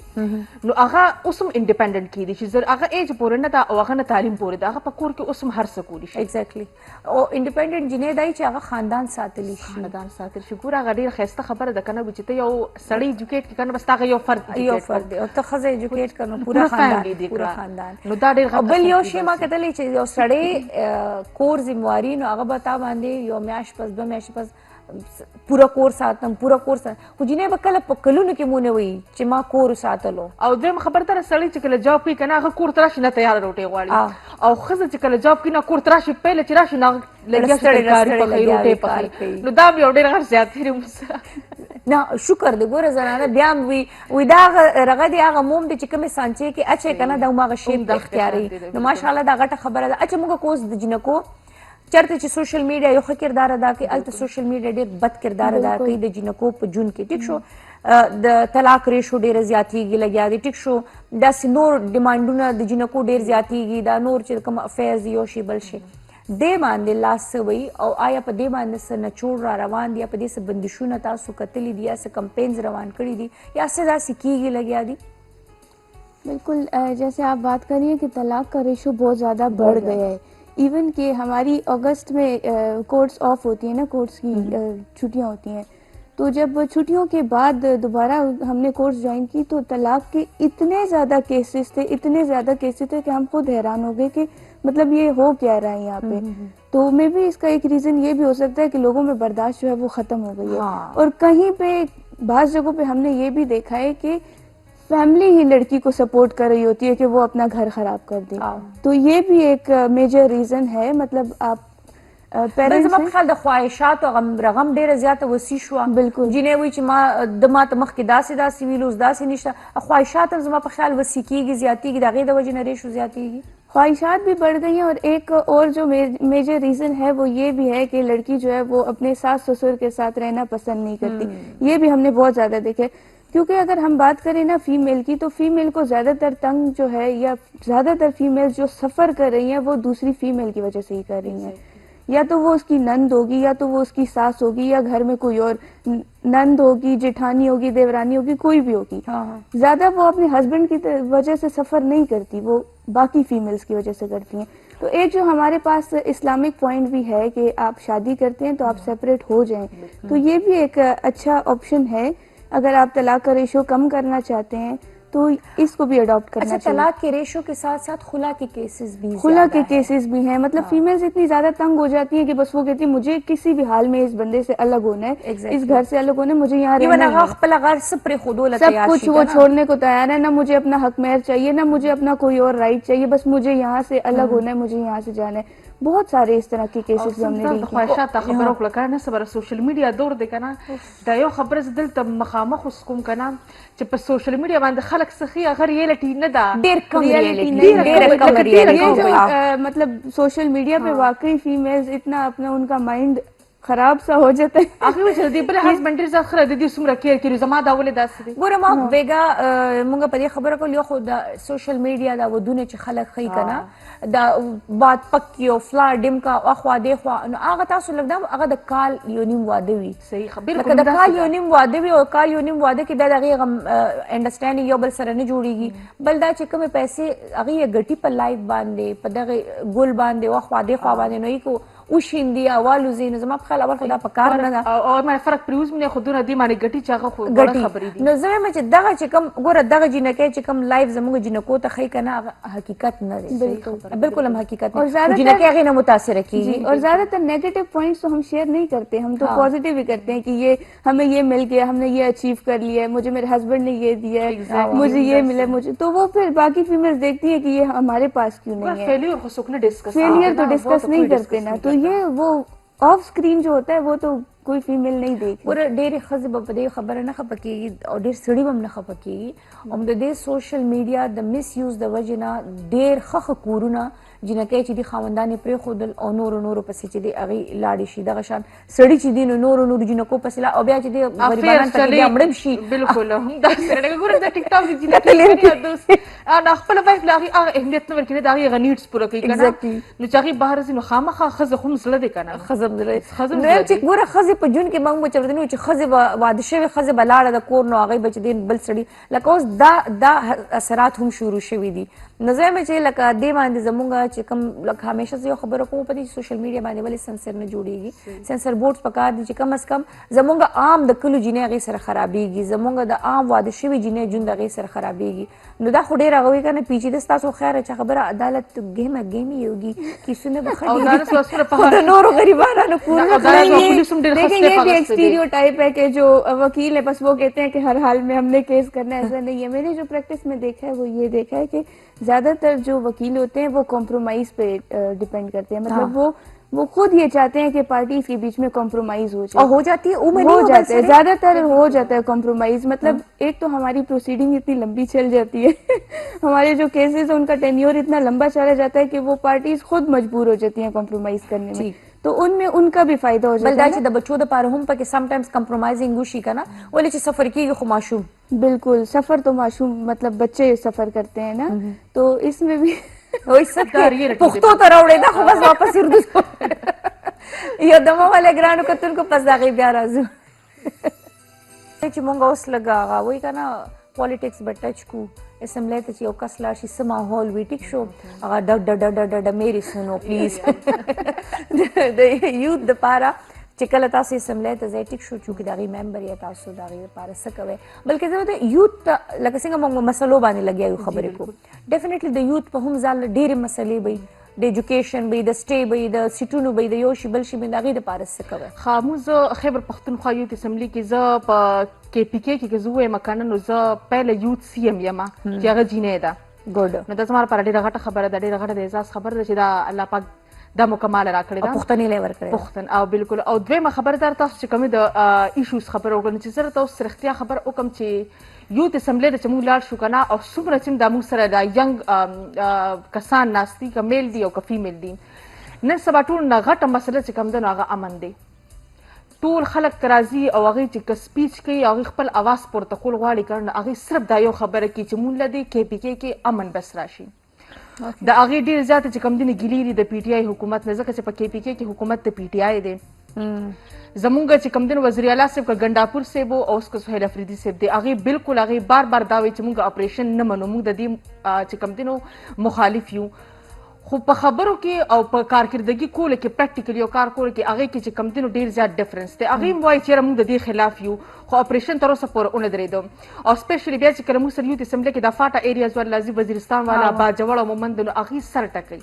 نو هغه اوس هم انډیپینډنټ کېدي شي هغه ایج پورې نه ده او هغه نه تعلیم پورې ده هغه په کور کې اوس هم هر څه کولی شي ایگزیکټلی او انډیپینډنټ جینۍ دی چې هغه خاندان ساتلی شي خاندان ساتل شي ګوره هغه ډېره ښایسته خبره ده که نه چې ته یو سړی ایجوکیټ کړي که نه بس هغه یو فرد دی او ته ښځه ایجوکیټ کړه نو پوره خاندان نو دا ډېر بل یو شی ما کتلی چې یو سړی کور ذمواري نو هغه به تا باندې یو میاشت پس 2 میاشتې پس پوره کور ساتم خو جینۍ به کله په کلونو کې مو نه وایي چې ما کور ساتلو او دویم خبر ته سړی چې کله جاب کوي که نه هغه کور ته راشي نه تیاره روټۍ غواړي او ښځه چې کله جاب کوي نه کور ته راشي پهله چې راشي نه لګیا شي ترکاري پخوي روټۍ پخوي نو دا هم یو ډېر غټ زیاتېري موږ نه شکر دی ګوره زنانه بیا هم وي دا هغه رغه دی هغه موم دی چې کومې سانچې کې اچې که نه دا هماغه شیپ اختیاروي نو ماشاءالله دا غټه خبره ده اچھا موږ کوس د جینکو چرته چې سوشل میډیا یو ښه کردار ادا کوي هلته سوشل میډیا ډېر بد کردار ادا کوي د جینکو په ژوند کې ټیک شو د طلاق ریشو ډېره زیاتېږي لګیا دی ټیک شو داسې نور ډیمانډونه د جینکو ډېر زیاتېږي دا نور چې کوم افیرز یو شی بل شي دې باندې لاس څه وایي او آیا په دې باندې څه نچوړ را روان دي یا په دې څه بندشونه تاسو کتلي دي یا څه کمپینز روان کړي دي یا څه داسې کېږي لګیا دي بالکل جیسے آپ بات کر رہی ہیں کہ طلاق کا ریشو بہت زیادہ بڑھ گیا ہے ایون کہ ہماری اگست میں کورس آف ہوتی ہیں نا کورس کی چھٹیاں ہوتی ہیں تو جب چھٹیوں کے بعد دوبارہ ہم نے کورس جوائن کی تو طلاق کے اتنے زیادہ کیسز تھے کہ ہم خود حیران ہو گئے کہ مطلب یہ ہو کیا رہا ہے یہاں پہ تو میں بھی اس کا ایک ریزن یہ بھی ہو سکتا ہے کہ لوگوں میں برداشت جو ہے وہ ختم ہو گئی ہے اور کہیں پہ بعض جگہوں پہ ہم نے یہ بھی دیکھا ہے کہ فیملی ہی لڑکی کو سپورٹ کر رہی ہوتی ہے کہ وہ اپنا گھر خراب کر دے تو یہ بھی ایک میجر ریزن ہے مطلب آپ بل زما په خیال د خواهشاتو رغم ډېره زیاته وسیع شوه. بالکل. جینۍ وایي چې ما ته مخکې داسې داسې ویل اوس داسې نشته. خواهشات هم زما په خیال وسیع کېږي زیاتېږي د هغې د وجې نه ریشو زیاتېږي. خواہشات بھی بڑھ گئی ہیں اور ایک اور جو میجر ریزن ہے وہ یہ بھی ہے کہ لڑکی جو ہے وہ اپنے ساس سسر کے ساتھ رہنا پسند نہیں کرتی. یہ بھی ہم نے بہت زیادہ دیکھے کیونکہ اگر ہم بات کریں نا فیمیل کی تو فیمیل کو زیادہ تر تنگ جو ہے یا زیادہ تر فیمیل جو سفر کر رہی ہیں وہ دوسری فیمیل کی وجہ سے ہی کر رہی ہیں. یا تو وہ اس کی نند ہوگی یا تو وہ اس کی ساس ہوگی یا گھر میں کوئی اور نند ہوگی جیٹھانی ہوگی دیورانی ہوگی کوئی بھی ہوگی. زیادہ وہ اپنے ہسبینڈ کی وجہ سے سفر نہیں کرتی وہ باقی فیمیلز کی وجہ سے کرتی ہیں. تو ایک جو ہمارے پاس اسلامک پوائنٹ بھی ہے کہ آپ شادی کرتے ہیں تو آپ سیپریٹ ہو جائیں تو یہ بھی ایک اچھا آپشن ہے. اگر آپ طلاق کا ریشو کم کرنا چاہتے ہیں تو اس کو بھی اڈاپٹ کرنا چاہیے. طلاق کے ریشو کے ساتھ ساتھ خلا کے کیسز بھی ہیں. مطلب فیمیلز اتنی زیادہ تنگ ہو جاتی ہیں کہ بس وہ کہتی ہیں مجھے کسی بھی حال میں اس بندے سے الگ ہونا ہے, اس گھر سے الگ ہونا ہے, مجھے یہاں رہنا ہے. سب کچھ وہ چھوڑنے کو تیار ہے, نہ مجھے اپنا حق مہر چاہیے نہ مجھے اپنا کوئی اور رائٹ چاہیے, بس مجھے یہاں سے الگ ہونا ہے, مجھے یہاں سے جانا ہے. بہت سارے اس طرح کے کیسز ہم نے خواہشات خبرو کړه کنه سبر سوشل میډیا دور دی کنه دا یو خبره دلته مخامخ اوس کوم کنه چې په سوشل میډیا باندې خلک سخی اگر ریالټی نه دا ډېر کم مطلب سوشل میڈیا پہ واقعی فیمیلز اتنا اپنا ان کا مائنڈ خراب سا ہو جاتا ہے. هغه چې دی بل هسبند ډیر ځخره د دې سمره کېر کړي زما دا ولې داسې دي. ګوره ما ویګا مونږ په دې خبره کول یو خو د سوشل میډیا دا ودونه چې خلک خی کنه دا بات پکی او فلا ډیم کا اخوا دی خو هغه تاسو لګدم هغه د کال یو نیم واده وي. صحیح خبر لکه د کال یو نیم واده وي او کال یو نیم واده کې دا دغه انډرستانډینګ یو بل سره نه جوړیږي بل دا چې کومه پیسې هغه ګټي په لایف باندې په دغه ګول باندې او خوا دی خوا باندې نو کو وشیندی اولو زین زما په خیال اول خدا په کار نه ده او ما فرق پریوز منه خودونه دی باندې ګټي چاغه خو خبرې دي. نو زه چې دغه چې کوم ګوره دغه جنکه چې کوم لایف زموږ جنکو ته خی کنه حقیقت نه دی. بالکل هم حقیقت اور جنکه هغه نه متاثر کیږي اور زیادہ تر نیگیٹو پوائنٹس تو ہم شیئر نہیں کرتے, ہم تو پازیٹیو ہی کرتے ہیں کہ یہ ہمیں یہ مل گیا, ہم نے یہ اچیو کر لیا ہے, مجھے میرے ہسبینڈ نے یہ دیا ہے, مجھے یہ ملا, مجھے تو وہ پھر باقی فیمیلز دیکھتی ہیں کہ یہ ہمارے پاس کیوں نہیں ہے. فیلئر تو ڈسکس نہیں کرتے نا, تو یہ وہ آف اسکرین جو ہوتا ہے وہ تو کوئی فیمیل نہیں دیکھ. ور ډېرې ښځې به په دې خبره نه خفه کېږي او ډېر سړي به هم نه خفه کېږي او د دې سوشل میډیا د مس یوز د وجې نه ډېر ښه کورونه جنکۍ چې دي خاوندانې پرېښودل او نورو پسې چې دي هغې لاړې شي دغه شان سړي چې دي نو نورو جنکو پسې او بیا چې دي غریبانان پکې بیا مړه شي. بالکل همداسې ګوره د ټیک ټاک جنکۍ دوست خپله وایف له هغې هغه اهمیت نه ورکوي د هغې هغه نیډس پوره کوي که نه نو چې هغې بهر ځي نو خامخا ښځه خو هم زړه دی که نه ښځه هم زړه نو چې ګوره ښځې په ژوند کې موږ به چېرته نه وي چې ښځې به واده شوې ښځې به لاړه د کور نو هغې به چې دی بل سړي لکه اوس دا اثرات هم شروع شوي دي. نو زه یم چې لکه دې باندې زمونږ چې کوم لکه همیشه زه یو خبره کوم په دې سوشل میډیا باندې ولې سنسر نه جوړېږي. سنسر بورډز پکار دي چې کم از کم زمونږ عام د کلو جینۍ هغې سره خرابېږي, زمونږ د عام واده شوي جینۍ ژوند هغې سره خرابېږي. نو دا خو ډېر هغه وي که نه پیچیده ستاسو خیره چې خبره عدالت ګیمې یوګي کیسونه به ښه د نورو غریبانو کورونه دیکھیں یہ بھی ایک اسٹیریو ٹائپ ہے کہ جو وکیل ہے بس وہ کہتے ہیں کہ ہر حال میں ہم نے کیس کرنا ہے. ایسا نہیں ہے. میں نے جو پریکٹس میں دیکھا ہے وہ یہ دیکھا ہے کہ زیادہ تر جو وکیل ہوتے ہیں وہ کمپرومائز پہ ڈپینڈ کرتے ہیں. مطلب وہ خود یہ چاہتے ہیں کہ پارٹیز کے بیچ میں کمپرومائز ہو جائے, ہو جاتی ہے زیادہ تر ہو جاتا ہے کمپرومائز. مطلب ایک تو ہماری پروسیڈنگ اتنی لمبی چل جاتی ہے ہمارے جو کیسز ہیں ان کا ٹینیور اتنا لمبا چلا جاتا ہے کہ وہ پارٹیز خود مجبور ہو جاتی ہیں کمپرومائز کرنے میں, تو ان میں ان کا بھی فائدہ ہو جاتا ہے. بل دا چې د بچو دپاره هم پکې سم ټایمز کمپرومایزنګ وشي که نه ولې چې سفر کېږي خو ماشوم بالکل سفر تو معصوم مطلب بچے سفر کرتے ہیں نا, تو اس میں بھی پښتو ته راوړې دا خو بس واپس اردو یو دمه والا ګرانو کتونکو پس د هغې بیا راځو چې مونږ اوس لږ هغه وایي که نه پالیټکس به ټچ کړو اسمبلی ته چې یو کس لاړ شي څه ماحول وي ټیک شو هغه ډډ میرې سنو پلیز د یوت دپاره چې کله تاسو اسمبلی ته ځئ ټیک شو چونکې د هغې ممبر یا تاسو د هغې لپاره څه کوئ بلکې زه د یوت ته لکه څنګه موږ مسلو باندې لګیا یو خبرې کوو ډیفینیټلی د یوت په هم ځان ډېرې مسلې به د ایجوکیشن به د سټې به د سیټونو به د یو شي بل شي به د هغې دپاره څه کوئ. ښه موږ زه خیبر پښتونخوا یوت اسمبلي کې زه په کې پي کې که زه ووایم که نه نو زه پیله یوت سی ایم یم چې هغه جینۍ ده. ګوډ نو دا زما لپاره ډېره غټه خبره ده, ډېره غټه د اعزاز خبره ده چې دا الله پاک دا مکمل راکړی دا پښتنې لې ورکړی پښتن او بالکل او دویمه خبره در تاسو چې کومې د ایشوز خبره وکړم چې زه تاسو سره اختیا خبر وکم چې یوت اسمبلی چې موږ لاړ شو کنه او څومره چې دا موږ سره دا ینګ کسان ناستي که میل دي او که فیمیل دي نن سبا ټول نه غټه مسله چې کوم ده نو هغه امن دی ټول خلک راځي او هغې چې که سپیچ کوي او هغې خپل اواز پورته کول غواړي که نه هغې صرف دا یو خبره کوي چې مونږ له دې KPK کې امن بس راشي د هغې ډېر زیاته چې کوم دي نه ګیلې دي د PTI حکومت نه ځکه چې په KPK کې حکومت د PTI دی زمونږ چې کوم دي وزیر اعلی صاحب که ګنډاپور صاحب او اوس که سهیل افریدي صاحب دی هغې بالکل هغې بار بار دا وایي چې مونږ اپریشن نه منو مونږ د دې چې کوم دي مخالف یو خو په خبرو کې او په کارکردګي کولو کې پریکټیکل یو کار کولو کې هغې کې چې کوم دي نو ډېر زیات ډفرنس دی هغې هم وایي چې یاره مونږ د دې خلاف یو خو اپریشن تر اوسه پورې ونه درېدو او سپیشلی بیا چې کله موږ سره یوت اسمبلی کې دا فاټا ایریاز والا راځي وزیرستان والا باجوړ او مومند نو هغې سر ټکوي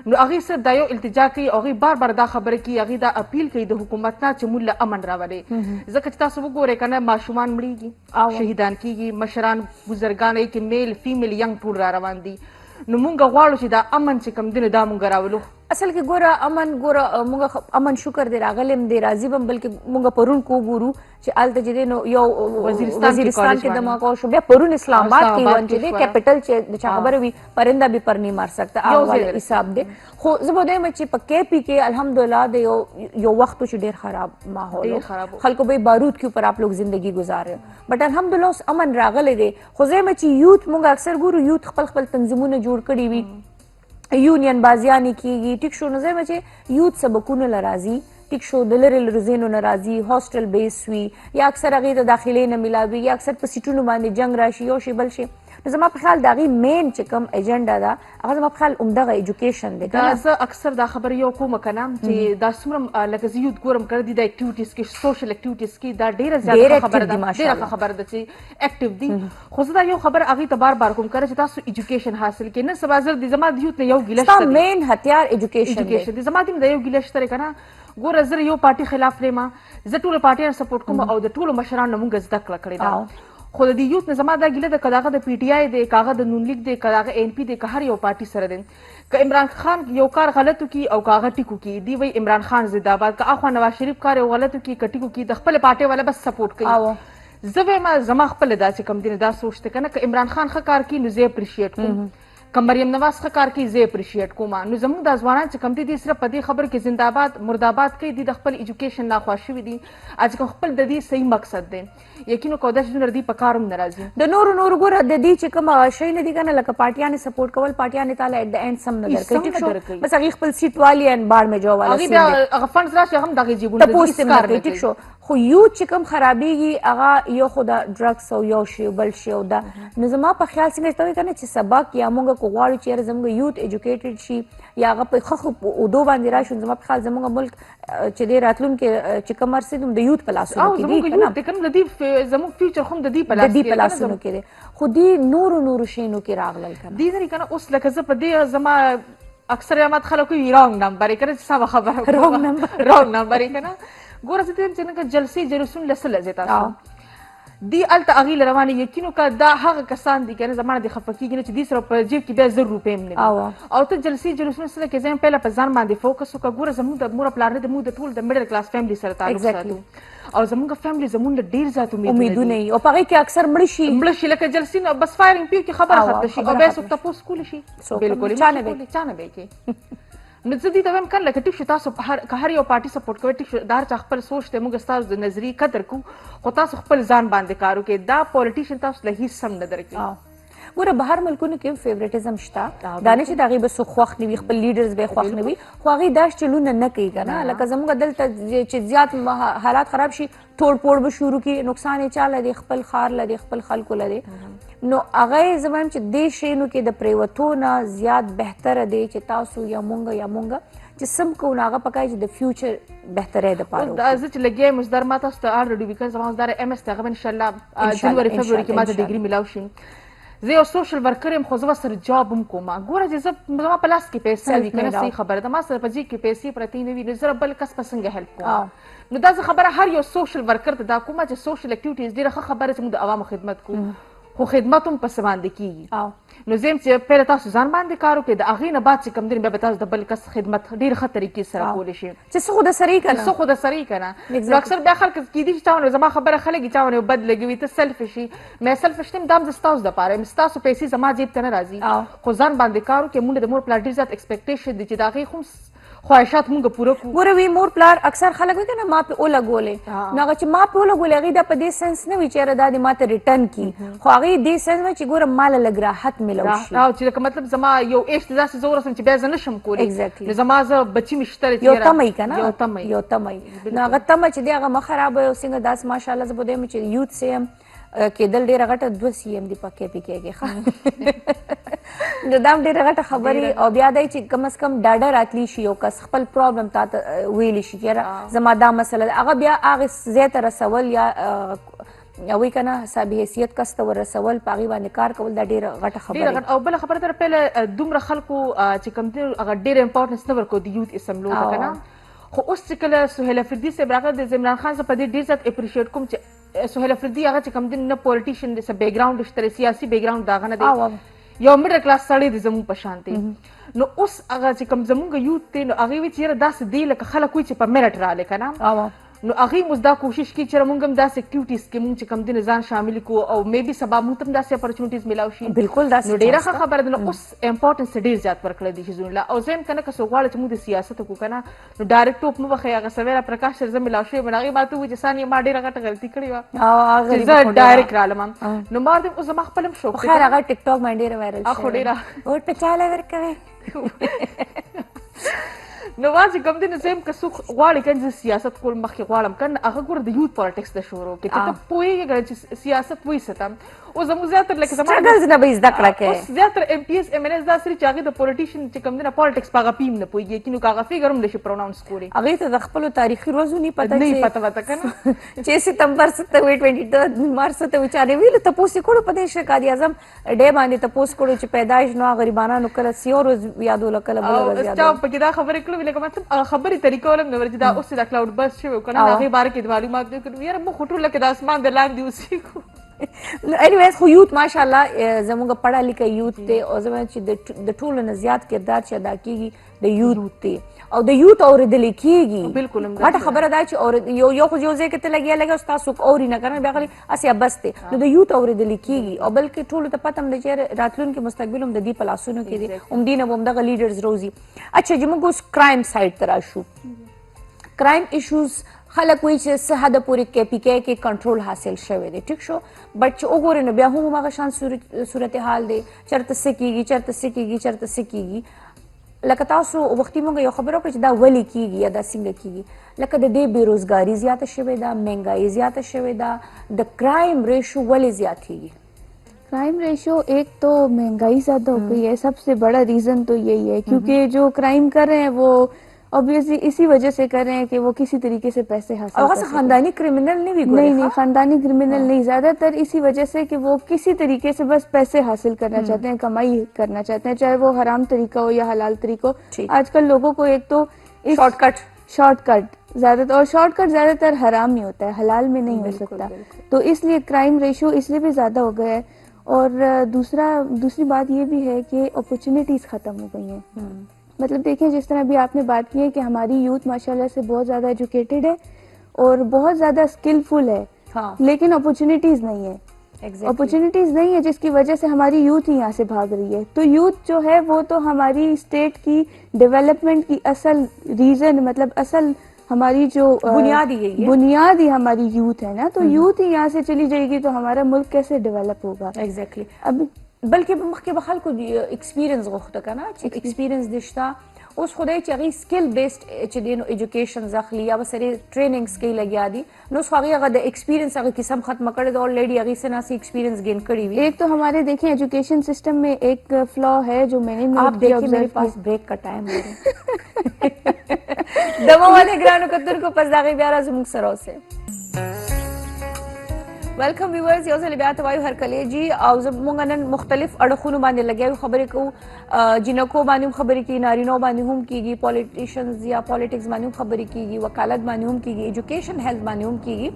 نو هغې صرف دا یو التجا کوي او هغې بار بار دا خبره کوي هغې دا اپیل کوي د حکومت نه چې موږ له امن راولې ځکه چې تاسو وګورئ که نه ماشومان مړېږي شهیدان کېږي مشران بزرګان یې کې میل فیمیل ینګ ټول را روان دي نو مونږ غواړو چې دا امن چې کوم دی نو دا مونږ راولو اصل کې ګوره امن ګوره مونږ امن شکر دی راغلی هم دی راځي به هم بلکې مونږ پرون کو ګورو چې هلته چې دی نو یو وزیرستان کې دماغ شو بیا پرون اسلام آباد کې ون چې دی کیپټل چې د چا خبره وي پرنده بھی پر نہیں مار سکتا هغه والا حساب دی خو زه به دویم چې په KPK الحمدلله د یو وخت چې ډېر خراب ماحول خلکو به بارود کے اوپر آپ لوگ زندگی گزار رہے ہو بٹ الحمدلله اوس امن راغلی دی خو زه چې یوت مونږ اکثر ګورو یوت خپل خپل تنظیمونه جوړ کړي وي یونین بازیانې کېږي ټیک شو نو زه چې یوت سبقونه له راځي ټیک شو د لرې لرې ځایونو نه راځي هاسټل بیس وي یا اکثر هغې ته داخلې نه میلاوي یا اکثر په سیټونو باندې جنګ راشي یو شی بل شی نو زما په خیال د هغې مین چې کوم ایجنډا ده هغه زما په خیال همدغه ایجوکیشن دی دا زه اکثر دا خبره یو کومه که نه چې دا څومره لکه زه یوت ګورم کړی دي د اکټیویټیز کې سوشل اکټیویټیز کې دا ډېره زیاته خبره ده ډېره ښه خبره ده چې اکټیو دي خو زه دا یو خبره هغې ته بار بار کوم کړی چې تاسو ایجوکیشن حاصل کړئ نن سبا زه زما د یوت نه یو ګیله شته مین هتیار ایجوکیشن دی زما د یو ګیله شته دی که نه ګوره زه یو پارټي خلاف لیم زه ټولو پارټیانو سپورټ کوم او د ټولو مشرانو نه مونږ زده کړه کړې ده خو د دې یوت نه زما دا ګیله ده که د هغه د PTI دی که هغه د نون لیګ دی که د هغه NP دی که هر یو پارټي سره دی که عمران خان یو کار غلط وکړي او که هغه ټیک وکړي دوی وایي عمران خان زنده باد که اخوا نواز شریف کار یو غلط وکړي که ټیک وکړي د خپلې پارټۍ والا بس سپورټ کوي زه وایم زما خپله دا چې کوم دی دا سوچ دی که نه که عمران خان ښه کار کوي نو زه اپریشیټ کوم که مریم نواز ښه کار کوي زه اپریشیټ کوم نو زموږ دا ځوانان چې کوم دي دوی صرف په دې خبرو کې زندهباد مرداباد کوي دوی د خپل ایجوکیشن ناخوا شوي دي چې کوم خپل د دې صحیح مقصد دی یقینو کوو داسې څومره دوی په کار هم نه راځي د نورو ګوره د دې چې کوم شی نه دي که نه لکه پارټیانې سپورټ کول پارټیانې تاله ایټ د اینډ سم نه درکوي ټیک شو بس هغې خپل سیټ والي ان باړ مې جو والا هغې بیا هغه فنډز راشي هغه هم د هغې جیبونه تپوس یې نه کوي ټیک شو خو یوت چې کوم خرابېږي هغه یو خو د ډرګس او یو شی بل شی او دا نو زما په خیال څنګه ته وایي که نه چې سبق یا مونږ کو غواړو چې یاره زموږ یوت ایجوکیټډ شي یا هغه په ښه اودو باندې راشي زما په خیال زموږ ملک چې دی راتلونکي چې کوم عرصې د د یوت په لاسونو کې دي که نه زموږ فیوچر خو هم د د دې په لاسونو کې دی خو دې نورو شیانو کې راغلل که نه دې ځینې که نه اوس لکه زه په دې زما اکثر یامات خلک وایي رانګ نمبر یې که نه چې سمه خبره رانګ نمبر یې که نه ګوره زه ته چې نه جلسې جلوسونه له څه لځې تاسو دی هلته هغې له روانې یقینو که دا هغه کسان دي که نه زما نه دې خفه کېږي نه چې دې سره په جیب کې بیا 1,000 روپۍ هم نه وي او ته جلسې جلوسونه څه ده کې زه یم پهله په ځان باندې فوکس وکړه ګوره زموږ د مور پلار نه د موږ د ټول د میډل کلاس فیملي سره تعلق ساتو او زموږ فیملي زموږ نه ډېر زیات امیدونه وي او په هغې کې اکثر مړه شي لکه جلسې نه بس فایرنګ پیو کې خبره ختمه شي او بیا څوک تپوس کولی شي بلکل چا نه به یې کوي نو زه دې ته وایم که لکه ټیک شو تاسو که هر یو پارټي سپورټ کوئ ټیک شو دا هر چا خپل سوچ دی موږ ستاسو د نظریې قدر کوو خو تاسو خپل ځان باندې کار وکړئ دا پولیټیشن تاسو له هېڅ سم نه درکوي ګوره بهر ملکونو کې فیوریټزم شته دا نه چې د هغې به څوک خوښ نه وي خپل لیډرز به یې خوښ نه وي خو هغې داسې چلونه نه کوي که نه لکه زموږ دلته چې زیات حالات خراب شي ټوړ پوړ به شروع کړي نقصان یې چا له دی خپل ښار له دی خپل خلکو له دی نو هغه یې زه وایم چې دې شیانو کې د پریوتو نه زیات بهتره دی چې تاسو یا مونږ چې سم کوو نو هغه پکار چې د فیوچر بهترۍ دپاره زه چې لګیا یم اوس در ما تاسو ته الریډي بیکاز زما اوس در MS دی هغه به انشاءالله جنوري فبروري کې ما ته ډیګري میلاو شي زه یو سوشل ورکر یم خو زه ورسره جاب هم کوم ګوره چې زما په لاس کې پیسې وي که نه صحیح خبره ده ما سره په جیب کې پیسې پرتې نه وي نو زه بل کس به څنګه هیلپ کوم نو دا زه خبره هر یو سوشل ورکر ته دا کومه چې سوشل اکټیویټیز ډېره ښه خبره چې موږ د عوامو خدمت کوو خو خدمت هم پسې باندې کېږي. نو زه یم چې پیله تاسو ځان باندې کار وکړئ، د هغې نه بعد چې کوم دی بیا به تاسو د بل کس خدمت ډېر ښه طریقې سره کولی شئ چې څه خو د سره یې که نه، څه خو د سره یې که نه. نو اکثر بیا خلک کېدي چې چا ونه زما خبره ښه لګي، چا ونه بد لګوي، ته سلفش یې. مې سلفش یم دا هم زه ستاسو دپاره یم، ستاسو پیسې زما جیب ته نه راځي، خو ځان باندې کار وکړئ. مونږ د مور پلار ډېر زیات ایکسپیکټیشن دی چې د هغې خو خواهشات مونږ پوره کړو. ګوره وی مور پلار اکثر خلک وایي که نه ما پې ولګولې، نو هغه چې ما پې ولګولې هغې دا په دې سنس نه وي چې یاره دا دې ما ته ریټرن کړي، خو هغې دې سنس وایي چې ګوره ما له لږ راحت میلو شي، چې لکه مطلب زما یو ایج ته داسې زه ورسم چې بیا زه نشم کولی، نو زما زه بچي مې شته یو تمه یې که نه، یو تمه یې. نو هغه تمه چې دی هغه مه خرابوي. او څنګه داسې ماشاءالله زه به وایم چې یوت سه یم کېدل ډېره غټه 2 سی یم دی په کې پی کې نو دا هم ډېره غټه خبرې. او بیا دی چې کم از کم ډاډه راتلی شي، یو کس خپل پرابلم تا ته ویلی شي چې یاره زما دا مسله ده، هغه بیا هغې ځای ته رسول یا وایي که نه حساب حیثیت کس ته ورسول، په هغې باندې کار کول دا ډېره غټه خبره. او بله خبره ته پهله دومره خلکو چې کوم دی هغه ډېره امپارټنس نه ورکوو د یوت اسمبلو ته که نه. خو اوس چې کله سهیل افریدي صاحب راغلی د عمران خان زه په دې ډېر زیات اپریشیټ کوم چې سهیل افریدي هغه چې کوم دی نه پولیټیشن دی، څه بیک ګراونډ شته، سیاسي بیک ګراونډ د هغه نه دی، یو میډل کلاس سړی دی زموږ په شان دی. نو اوس هغه چې کوم زموږ یوت دی نو هغې وایي چې یاره داسې دی لکه خلک وایي چې په میرټ راغلی که نه. نو هغې اوس دا کوشش کوي چې موږ هم داسې اکټیویټیز کې موږ چې کوم دی ځان شامل کړو او میبي سبا موږ ته هم داسې اپرچونیټیز میلاو شي. بلکل داسې نو ډېره ښه خبره ده. نو اوس امپارټنس یې ډېر زیات ورکړی دی شیزون له. او زه یم که نه که څوک غواړي چې موږ د سیاست وکړو که نه نو ډایرکټ ټوپ مه وښئ. هغه سویرا پرکاش سره زه میلاو شوی یم، هغې ما ته ووایي چې ثانیه ما ډېره غټه غلطي کړې وه چې زه ډایرکټ رالم. نو ما ورته اوس زما خپل هم شوق خیر هغه ټیک ټاک باندې ډېره وایرل خو ډېره ووټ په چاله ورکوئ. نو ما چې کوم دی نو زه یم که څوک غواړي که زه سیاست کول مخکې غواړم که نه هغه ګوره د یوت پالیټکس د شروع کړي، که ته پوهېږې که چې سیاست وایي څه ته. اوس زموږ زیاتر لکه سټرګلز نه به یې زده کړه کوې. اوس زیاتر ایم پي ایس ایم ان ایس داسې دي چې هغې د پولیټیشن چې کوم دی نه پالیټکس په هغه پیم نه پوهېږي، نو که هغه فیګر هم نشي پروناونس کولی، هغې ته د خپلو تاریخي ورځو نه پته نه پته وته که نه چې ستمبر څه ته وایي 22 مارچ څه ته وایي. چا نه ویلو تپوس یې کړو په دې ښه قائد اعظم ډے باندې تپوس کړو چې پیدایش نو غریبانانو کله سیو ورځ یادوله کله بله ورځ یادوله. چا پکې دا خبرې کړې وي لکه مطلب خبرې طریقه ولم نه ورځي دا اوس چې دا کلاوډ بس شوی که نه هغې باره کې د معلومات نه کړو. یاره موږ خو ټول لکه د اسمان د لاندې اوسېږو. اینیویز خو یوت ماشاءالله زموږ پړه لیکه یوت دی او زه وایم چې د ټولو نه زیات کردار چې ادا کېږي د یوت دی او د یوت اورېدلی کېږي. بلکل غټه خبره دا چې یو خو یو ځای کې ته لګیا لګیا اوس تاسو اوري نه که نه بیا غلي هسې بس دی. نو د یوت اورېدلی کېږي او بلکې ټولو ته پته هم ده چې راتلونکي مستقبل هم د دې په لاسونو کې دی، همدې نه به همدغه لیډرز روزي. اچھا چې موږ اوس کرایم سایډ ته راشو، کرایم ایشوز خلک وایي چې څه حده پورې KPK کې کنټرول حاصل شوی دی، ټیک شو، بټ چې وګورئ نو بیا هم هماغه شان صورتحال دی، چېرته څه کېږي چېرته څه کېږي چېرته څه کېږي. لکه تاسو وختي موږ یو خبره وکړه چې دا ولې کېږي یا دا څنګه کېږي. لکه د دې بېروزګاري زیاته شوې ده، مهنګایي زیاته شوې ده، د کرائم ریشو ولې زیاتېږي؟ کرائم ریشو ایک تو مہنگائی زیادہ ہو گئی ہے، سب سے بڑا ریزن تو یہی ہے کیونکہ جو کرائم کر رہے ہیں وہ obviously اسی وجہ سے کر رہے ہیں کہ وہ کسی طریقے سے پیسے حاصل کر سکیں. خاندانی کرمنل نہیں خاندانی کرمنل نہیں، زیادہ تر اسی وجہ سے کہ وہ کسی طریقے سے بس پیسے حاصل کرنا چاہتے ہیں، کمائی کرنا چاہتے ہیں، چاہے وہ حرام طریقہ ہو یا حلال طریقہ ہو. آج کل لوگوں کو ایک تو شارٹ کٹ زیادہ تر حرام ہی ہوتا ہے، حلال میں نہیں ہو سکتا، تو اس لیے کرائم ریشو اس لیے بھی زیادہ ہو گیا ہے. اور دوسری بات یہ بھی ہے کہ اپرچونیٹیز ختم ہو گئی ہیں. مطلب دیکھیں جس طرح ابھی آپ نے بات کی ہے کہ ہماری یوتھ ماشاءاللہ سے بہت زیادہ ایجوکیٹڈ ہے اور بہت زیادہ اسکلفل ہے، لیکن اپرچونیٹیز نہیں ہے. اپرچونیٹیز نہیں ہے جس کی وجہ سے ہماری یوتھ ہی یہاں سے بھاگ رہی ہے. تو یوتھ جو ہے وہ تو ہماری اسٹیٹ کی ڈیولپمنٹ کی اصل ریزن، مطلب اصل ہماری جو بنیاد ہی ہماری یوتھ ہے نا. تو یوتھ ہی یہاں سے چلی جائے گی تو ہمارا ملک کیسے ڈیولپ ہوگا؟ ایگزیکٹلی. اب بلکې مخکې به خلکو ایکسپیرینس غوښته که نه چې ایکسپیرینس دې شته. اوس خدای چې هغې سکل بیسډ چې دی نو ایجوکیشنز اخلي یا به سرې ټریننګز کوي لګیا دي، نو اوس خو هغې هغه د ایکسپیرینس هغه کیسه هم ختمه کړې ده، آلریډي هغې څه ناسې ایکسپیرینس گین کړي وي. ایک تو ہمارے دیکھیں ایجوکیشن سسٹم میں ایک فلا ہے جو میں نے آپ دیکھیں میرے پاس بریک کا ٹائم ہو رہا ہے. دمه والے ګرانو کتونکو پس د هغې بیا راځو موږ سره اوسئ. ویلکم ویورز، یو ځل بیا ته وایو هرکلی جي او موږ نن مختلف اړخونو باندې لګیا یو، خبرې کوو جنکو باندې هم خبرې کېږي، نارینو باندې هم کېږي، پولیټیشنز یا پولیټکس باندې هم خبرې کېږي، وکالت باندې هم کېږي، ایجوکیشن هیلث باندې هم کېږي.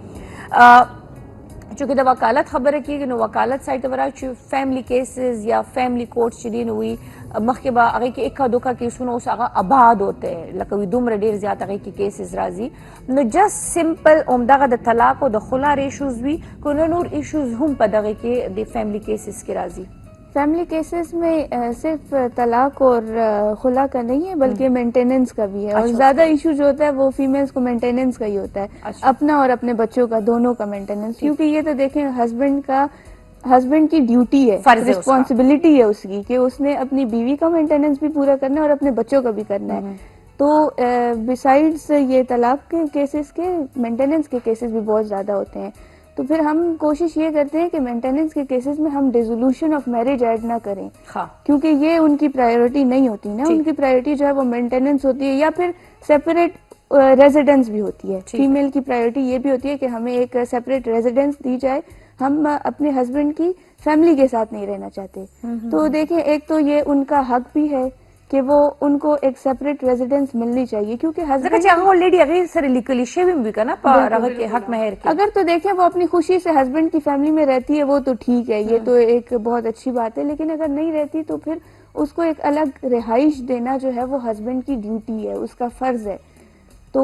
چونکه د وکالت خبره کېږي نو وکالت سایډ ته به راشو چې فیملی کیسز یا فیملی کورټس چې دي نو وي مخکې به هغې کې اکا دوکا کیسونه اوس هغه آباد ہوتے لکه وي دومره ډېر زیات هغې کې کیسز راځي نو جسٹ سمپل همدغه د طلاق او د خلا ایشوز وي که نه نور ایشوز هم په دغې کې د فیملی کیسز کې راځي فیملی کیسز میں صرف طلاق اور خلا کا نہیں ہے بلکہ مینٹیننس کا بھی ہے اور زیادہ ایشو جو ہوتا ہے وہ فیمیلز کو مینٹیننس کا ہی ہوتا ہے اپنا اور اپنے بچوں کا دونوں کا مینٹیننس کیونکہ یہ تو دیکھیں ہسبینڈ کی ڈیوٹی ہے رسپانسبلٹی ہے اس کی کہ اس نے اپنی بیوی کا مینٹیننس بھی پورا کرنا ہے اور اپنے بچوں کا بھی کرنا ہے تو بیسائڈس یہ طلاق کے کیسز کے مینٹیننس کے کیسز بھی بہت زیادہ ہوتے ہیں تو پھر ہم کوشش یہ کرتے ہیں کہ مینٹیننس کے کیسز میں ہم ڈیزولوشن آف میرج ایڈ نہ کریں کیونکہ یہ ان کی پرائیورٹی نہیں ہوتی نا ان کی پرائیورٹی جو ہے وہ مینٹیننس ہوتی ہے یا پھر سیپریٹ ریزیڈنس بھی ہوتی ہے فیمیل کی پرائیورٹی یہ بھی ہوتی ہے کہ ہمیں ایک سیپریٹ ریزیڈنس دی جائے ہم اپنے ہسبینڈ کی فیملی کے ساتھ نہیں رہنا چاہتے تو دیکھیں ایک تو یہ ان کا حق بھی ہے کہ وہ ان کو ایک سیپریٹ ریزیڈنس ملنی چاہیے کیونکہ اگر تو دیکھیں وہ اپنی خوشی سے ہسبینڈ کی فیملی میں رہتی ہے وہ تو ٹھیک ہے یہ تو ایک بہت اچھی بات ہے لیکن اگر نہیں رہتی تو پھر اس کو ایک الگ رہائش دینا جو ہے وہ ہسبینڈ کی ڈیوٹی ہے اس کا فرض ہے تو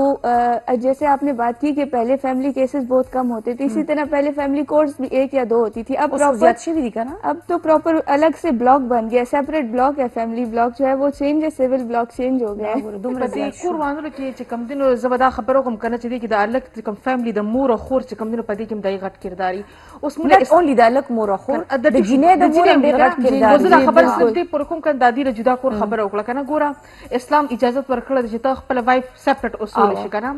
جیسے آپ نے بات کی کہ پہلے فیملی کیسز بہت کم ہوتے تھے اسی طرح پہلے فیملی کورٹس بھی 1 یا 2 ہوتی تھی اب اب تو پراپر الگ سے بلاک بن گیا سیپریٹ بلاک ہے فیملی بلاک جو ہے وہ چینج ہے سیول بلاک چینج ہو گیا ہے کوروانو کې چې کم دینو زبدا خبرو کوم کنه چې د الګ کوم فیملی د مور او خور چې کم دینو پدې کوم دای غټ کرداري اوس موږ اونلی د الګ مور او خور د جنې د مور ډېر غټ کرداري زه خبر سپټي پر کوم کنه دادی له جدا کور خبر وکړه کنه ګوره اسلام اجازه ورکړه چې ته خپل وایف سیپریټ اصول شي کنه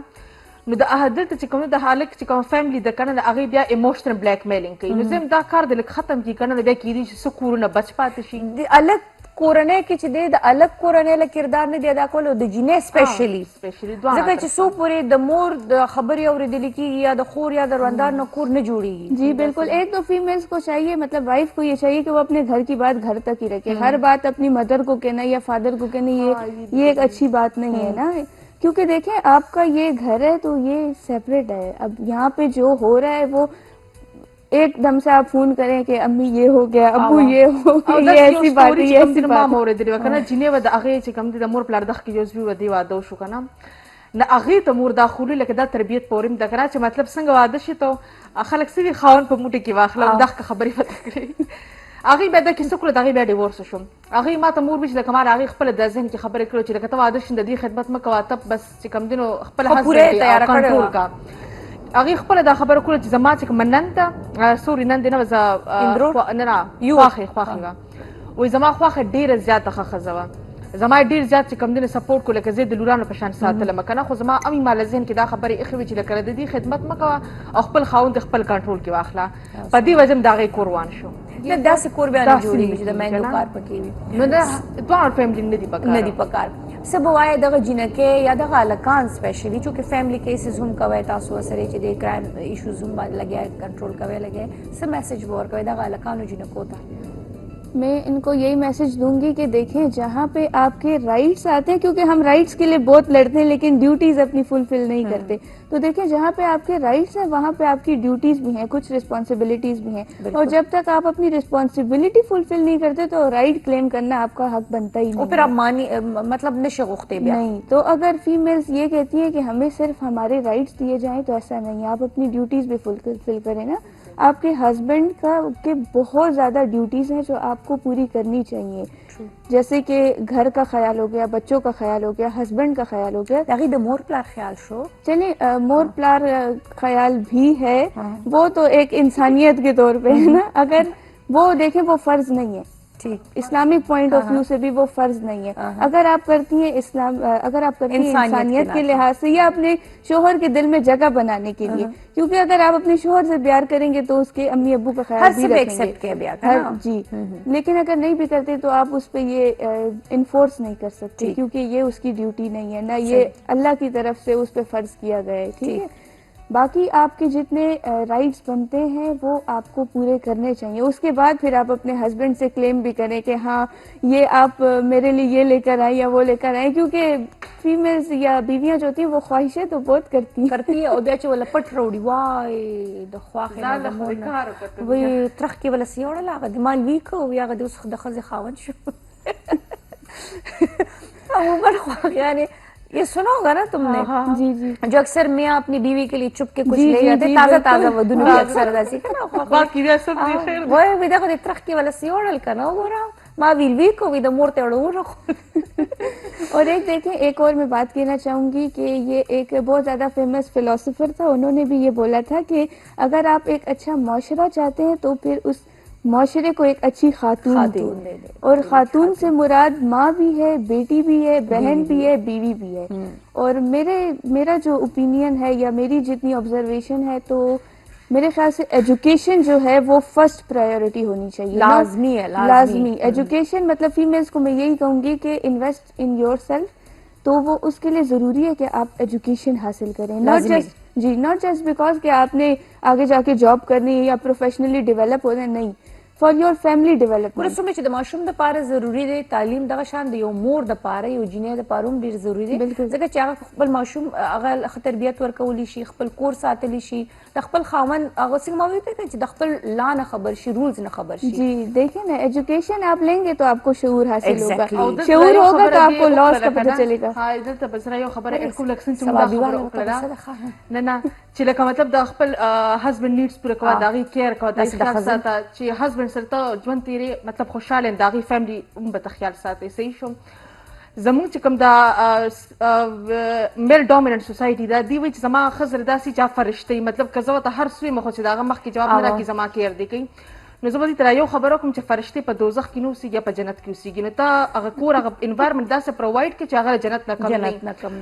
نو د دلته چې کوم د حالک چې کوم فیملی د کنه هغه بیا ایموشنل بلیک میلینګ کوي نو زم دا کار د ختم کی کنه بیا کیدی چې سکورونه بچ پاتې شي د الګ کورنۍ کې چې د الګ کورنۍ له کردار نه دی ادا کول او د جنې سپیشلی ځکه چې سو پورې د مور د خبرې اورېدل کېږي یا د خور یا د روندار نه کور نه جوړېږي جی بالکل ایک تو فیمیلز کو چاہیے مطلب وائف کو یہ چاہیے کہ وہ اپنے گھر کی بات گھر تک ہی رکھے ہر بات اپنی مدر کو کہنا یا فادر کو کہنا یہ ایک اچھی بات نہیں ہے نا کیونکہ دیکھیں آپ کا یہ گھر ہے تو یہ سیپریٹ ہے اب یہاں پہ جو ہو رہا ہے وہ ایک دم سے آپ فون کریں کہ امی یہ ہو گیا ابو یہ ہو گیا یہ ایسی بات ہے یہ ایسی بات مور دی وکنه جنې ود هغه چې کم دي د مور پلار دغه کې جوز وی ودی واده شو کنه نه هغه ته مور داخلي لکه دا تربیت پورم د کنه چې مطلب څنګه واده شي ته خلک سوي خاون په موټي کې واخلم دغه خبرې پته کړی هغه به د کیسه کول دغه به ډیورس شوم هغه ما ته مور بچ د کمال هغه خپل د ذهن کې خبرې کړو چې لکه ته واده شین د دې خدمت مکو ته بس چې کم دینو خپل هڅه تیار کړو کا هغه خپل دا خبره کوله چې زما چې مننده سوري نن دینه وز نه خواخه وي زما خواخه ډیره زیاته خزوه زما ډیر زیات چې کم دینه سپورټ کوله که زه د لورانو په شان ساتله مکنه خو زما امي مال ذهن کې دا خبره اخوي چې لکه د دې خدمت مکو او خپل خاوند خپل کنټرول کې واخلا په دې وجه دا غي قربان شو نه داسې کور بیا نه جوړېږي چې د میندو کار پکې وي نو دا دوه فیملی نه دی پکار څه به وایې دغه جینکې یا دغه هلکان سپیشلی چونکې فیملی کیسز هم کوئ تاسو سره چې د کرائم ایشوز هم لګیا کنټرول کوئ لګیا څه میسج به ورکوئ دغه هلکانو جینکو ته میں ان کو یہی میسج دوں گی کہ دیکھیں جہاں پہ آپ کے رائٹس آتے ہیں کیونکہ ہم رائٹس کے لیے بہت لڑتے ہیں لیکن ڈیوٹیز اپنی فلفل نہیں کرتے تو دیکھیں جہاں پہ آپ کے رائٹس ہیں وہاں پہ آپ کی ڈیوٹیز بھی ہیں کچھ رسپانسبلٹیز بھی ہیں اور جب تک آپ اپنی رسپانسبلٹی فلفل نہیں کرتے تو رائٹ کلیم کرنا آپ کا حق بنتا ہی نہیں پھر آپ مانی مطلب نشغتے نہیں تو اگر فیمیلز یہ کہتی ہیں کہ ہمیں صرف ہمارے رائٹس دیے جائیں تو ایسا نہیں آپ اپنی ڈیوٹیز بھی فلفل کریں نا آپ کے ہسبینڈ کا کے بہت زیادہ ڈیوٹیز ہیں جو آپ کو پوری کرنی چاہیے جیسے کہ گھر کا خیال ہو گیا بچوں کا خیال ہو گیا ہسبینڈ کا خیال ہو گیا مور پلار خیال شو چلیں مور پلار خیال بھی ہے وہ تو ایک انسانیت کے طور پہ ہے نا اگر وہ دیکھیں وہ فرض نہیں ہے اسلامک پوائنٹ آف ویو سے بھی وہ فرض نہیں ہے اگر آپ کرتی ہیں اگر آپ کرتی ہیں انسانیت کے لحاظ سے یا اپنے شوہر کے دل میں جگہ بنانے کے لیے کیونکہ اگر آپ اپنے شوہر سے پیار کریں گے تو اس کے امی ابو کا خیال بھی رکھیں گے جی لیکن اگر نہیں بھی کرتے تو آپ اس پہ یہ انفورس نہیں کر سکتے کیونکہ یہ اس کی ڈیوٹی نہیں ہے نہ یہ اللہ کی طرف سے اس پہ فرض کیا گیا ہے ٹھیک ہے باقی آپ کے جتنے رائٹس بنتے ہیں وہ آپ کو پورے کرنے چاہیے. اس کے بعد پھر آپ اپنے ہسبینڈ سے کلیم بھی کریں کہ ہاں یہ آپ میرے لیے یہ لے کر آئیں یا وہ لے کر آئیں, کیونکہ فیمیلز یا بیویاں جو ہوتی ہیں وہ خواہشیں تو بہت کرتی ہے او بیا چې ولا پټ روړي وای د خواخې نه د مور وای ترخ کې ولا سیوړه لاغه د مال وی کو یا غد اوس د خزه خاون شو عموماً خواخ یعنی یہ سنا ہوگا نا تم نے جی جی جو اکثر میاں اپنی بیوی کے لیے چپ کے کچھ لے جاتے ہیں تازہ تازہ ودونو کی اکثر داسی کنا باقی دا سب دی خیر وای وی دغه ترخ کې ولا سیوړل کنا وګورم ما ویل وی کو وی د مور ته وړو. اور ایک دیکھیں ایک اور میں بات کہنا چاہوں گی کہ یہ ایک بہت زیادہ فیمس فلاسفر تھا, انہوں نے بھی یہ بولا تھا کہ اگر آپ ایک اچھا معاشرہ چاہتے ہیں تو پھر اس معاشرے کو ایک اچھی خاتون دیں, اور خاتون سے مراد ماں بھی ہے, بیٹی بھی ہے, بہن بھی ہے, بیوی بھی ہے. اور میرا جو اوپینین ہے یا میری جتنی آبزرویشن ہے تو میرے خیال سے ایجوکیشن جو ہے وہ فرسٹ پرائیورٹی ہونی چاہیے, لازمی ہے, لازمی ایجوکیشن. مطلب فیمیلز کو میں یہی کہوں گی کہ انویسٹ ان یور سیلف, تو وہ اس کے لیے ضروری ہے کہ آپ ایجوکیشن حاصل کریں, ناٹ جسٹ بیکاز کہ آپ نے آگے جا کے جاب کرنی ہے یا پروفیشنلی ډیولپ ہونا, نہیں, فار یور فیملی ډیولپمنٹ. ورسومه چې د ماشوم د پاره ضروری دی تعلیم دغه شان د یو مور د پاره یو جنې د پاره هم ډیر ضروری دی, ځکه چې هغه خپل ماشوم هغه ښه تربیت ورکولی شي, خپل کور ساتلی شي, د خپل خاوند هغه څنګه ما وایي چې د خپل لا نه خبر شي, رولز نه خبر شي. جی دیکھیں نا, ایجوکیشن آپ لیں گے تو آپ کو شعور حاصل ہوگا, شعور ہوگا تو آپ کو لاس کا پتہ چلے گا. ہاں دلته بس را یو خبره اټکو لکسن چې موږ خبره وکړه نه نه چې لکه مطلب د خپل هسبند نیډز پوره کوه, د هغې کیر کوه, د خیال ساته چې هسبند سره ته ژوند تیرې مطلب خوشحاله د هغې فیملي هم به ته خیال ساتئ. صحیح شو. زمونږ چې کوم دا میل ډومیننټ سوسایټي ده, دوی وایي چې زما ښځه داسې چې فرشته مطلب که زه ورته هر څه ویم خو چې د هغه مخکې جواب نه راکړي زما کیر دی کوي, نو زه به دې ته یو خبره وکړم چې فرشتې په دوزخ کې نه اوسېږي یا په جنت کې اوسېږي, نو ته هغه کور هغه انوایرمنټ داسې پرووایډ کړي چې هغه جنت نه کم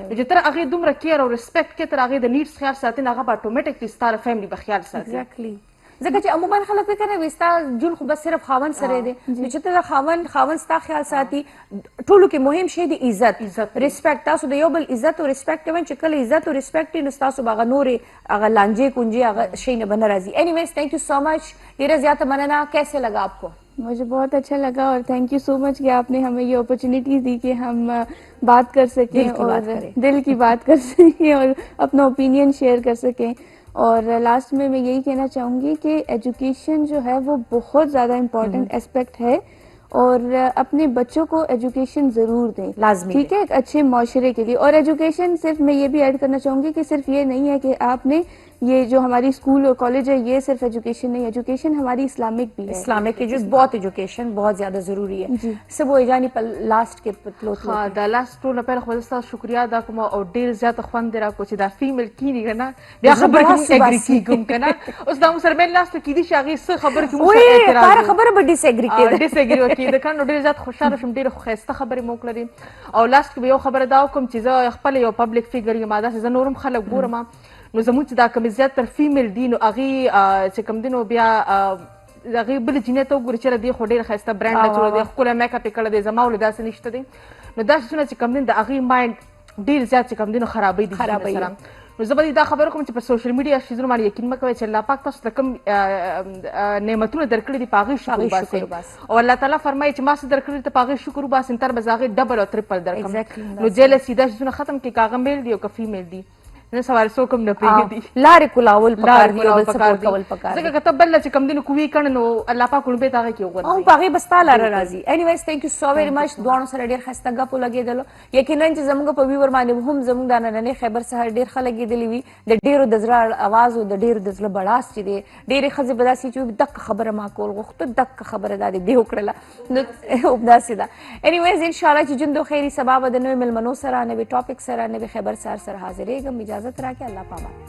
نه وي, چې تر هغې دومره کیر او رسپیکټ کې تر هغې د نیډس خیال ساتي, هغه به اټومیټکلي ستا د فیملي به خیال ساتي. ځکه چې عموما خلک فکر کوي ستا جون خو بس صرف خاوند سره دی, چې ته د خاوند ستا خیال ساتي. ټولو کې مهم شی دی عزت, ریسپیکټ. تاسو د یو بل عزت او ریسپیکټ کوئ, چې کله عزت او ریسپیکټ وي نو ستاسو به هغه نورې هغه لانجې کونجې هغه شی نه به نه راځي. اینی ویز تھینک یو سو مچ, ډېره زیاته مننه. کیسے لگا آپ کو؟ مجھے بہت اچھا لگا اور تھینک یو سو مچ کہ آپ نے ہمیں یہ اپرچونیٹی دی کہ ہم بات کر سکیں اور دل کی بات کر سکیں اور اپنا اوپینین شیئر کر سکیں. اور لاسٹ میں یہی کہنا چاہوں گی کہ ایجوکیشن جو ہے وہ بہت زیادہ امپورٹنٹ اسپیکٹ ہے, اور اپنے بچوں کو ایجوکیشن ضرور دیں, لازمی, ٹھیک ہے, ایک اچھے معاشرے کے لیے. اور ایجوکیشن صرف میں یہ بھی ایڈ کرنا چاہوں گی کہ صرف یہ نہیں ہے کہ آپ نے یہ جو ہماری اسکول اور کالج ہے یہ صرف ایجوکیشن نہیں, ایجوکیشن ہماری اسلامک بھی ہے, اسلامک بہت ایجوکیشن بہت زیادہ ضروری ہے. سب وایي جاني په لاست کې پتلوت ها دا لاست ټول په خپل ستاسو شکریا ادا کوم او ډیر زیات خوند را کو چې دا فیمیل کینی کنه بیا خبره کوم اګری کیږم کنه اوس دا سره مې لاست کې دي شاغي څه خبره کوم څه اعتراض وای خبره به ډیس اګری کېده ډیس اګری وکړي دا کنه ډیر زیات خوشاله شم, ډیر خسته خبره مو کړې. او لاست کې یو خبره دا کوم چې زه خپل یو پبلک فیګر یم, دا زه نورم خلک ګورم, نو زموږ چې دا کوم زیات تر فیمیل دي نو هغې چې کوم دي نو بیا هغې بلې جینۍ ته وګوري چې دی خو ډېر ښایسته برانډ اچولی دی, ښکلی میک اپ یې کړی دی, زما ولې داسې نشته دی. نو دا شیزونه چې کوم دي د هغې مایند ډېر زیات چې کوم دي نو خرابوي دي سره. نو زه به دې دا خبره کوم چې په سوشل میډیا شیزونو باندې یقین مه کوئ چې الله پاک تاسو ته کوم نعمتونه درکړي دي په هغې شکر وباسئ, او الله تعالی فرمایي چې ما څه درکړي دي ته په هغې شکر وباسئ, تر به زه هغې ډبل او ترپل درکړم. نو جیلسي دا شیزونه ختم کړي, که هغه میل دي او که فیمیل دي, نه سوال څوک هم نه پرېږدي, لارې کلاول پکار دي او بل سپورټ کول پکار دي. ځکه که ته بل چې کوم دي نو کوي کړه نو الله پاک ړومبې ته هغې کې وغورځوي او په هغې به ستا لاره راځي. اینیویز تھینک یو سو ویری مچ, دواړو سره ډېر ښایسته ګپ ولګېدلو. یقینا چې زموږ په ویور باندې هم زموږ دا نننی خیبر سهار ډېر ښه لګېدلي وي, د ډېرو د زړه اواز او د ډېرو د زړه بړاس چې دی, ډېرې ښځې به داسې چې دقه خبره ما کول غوښته, دقه خبره دا دې وکړله, نو همداسې ده. اینیویز انشاءالله چې ژوند خیري سبا به د نوې مېلمنو سره, نوې ټاپک سره, نوې خیبر سهار سره حاضرېږم. اجازت راکړئ, الله پامان.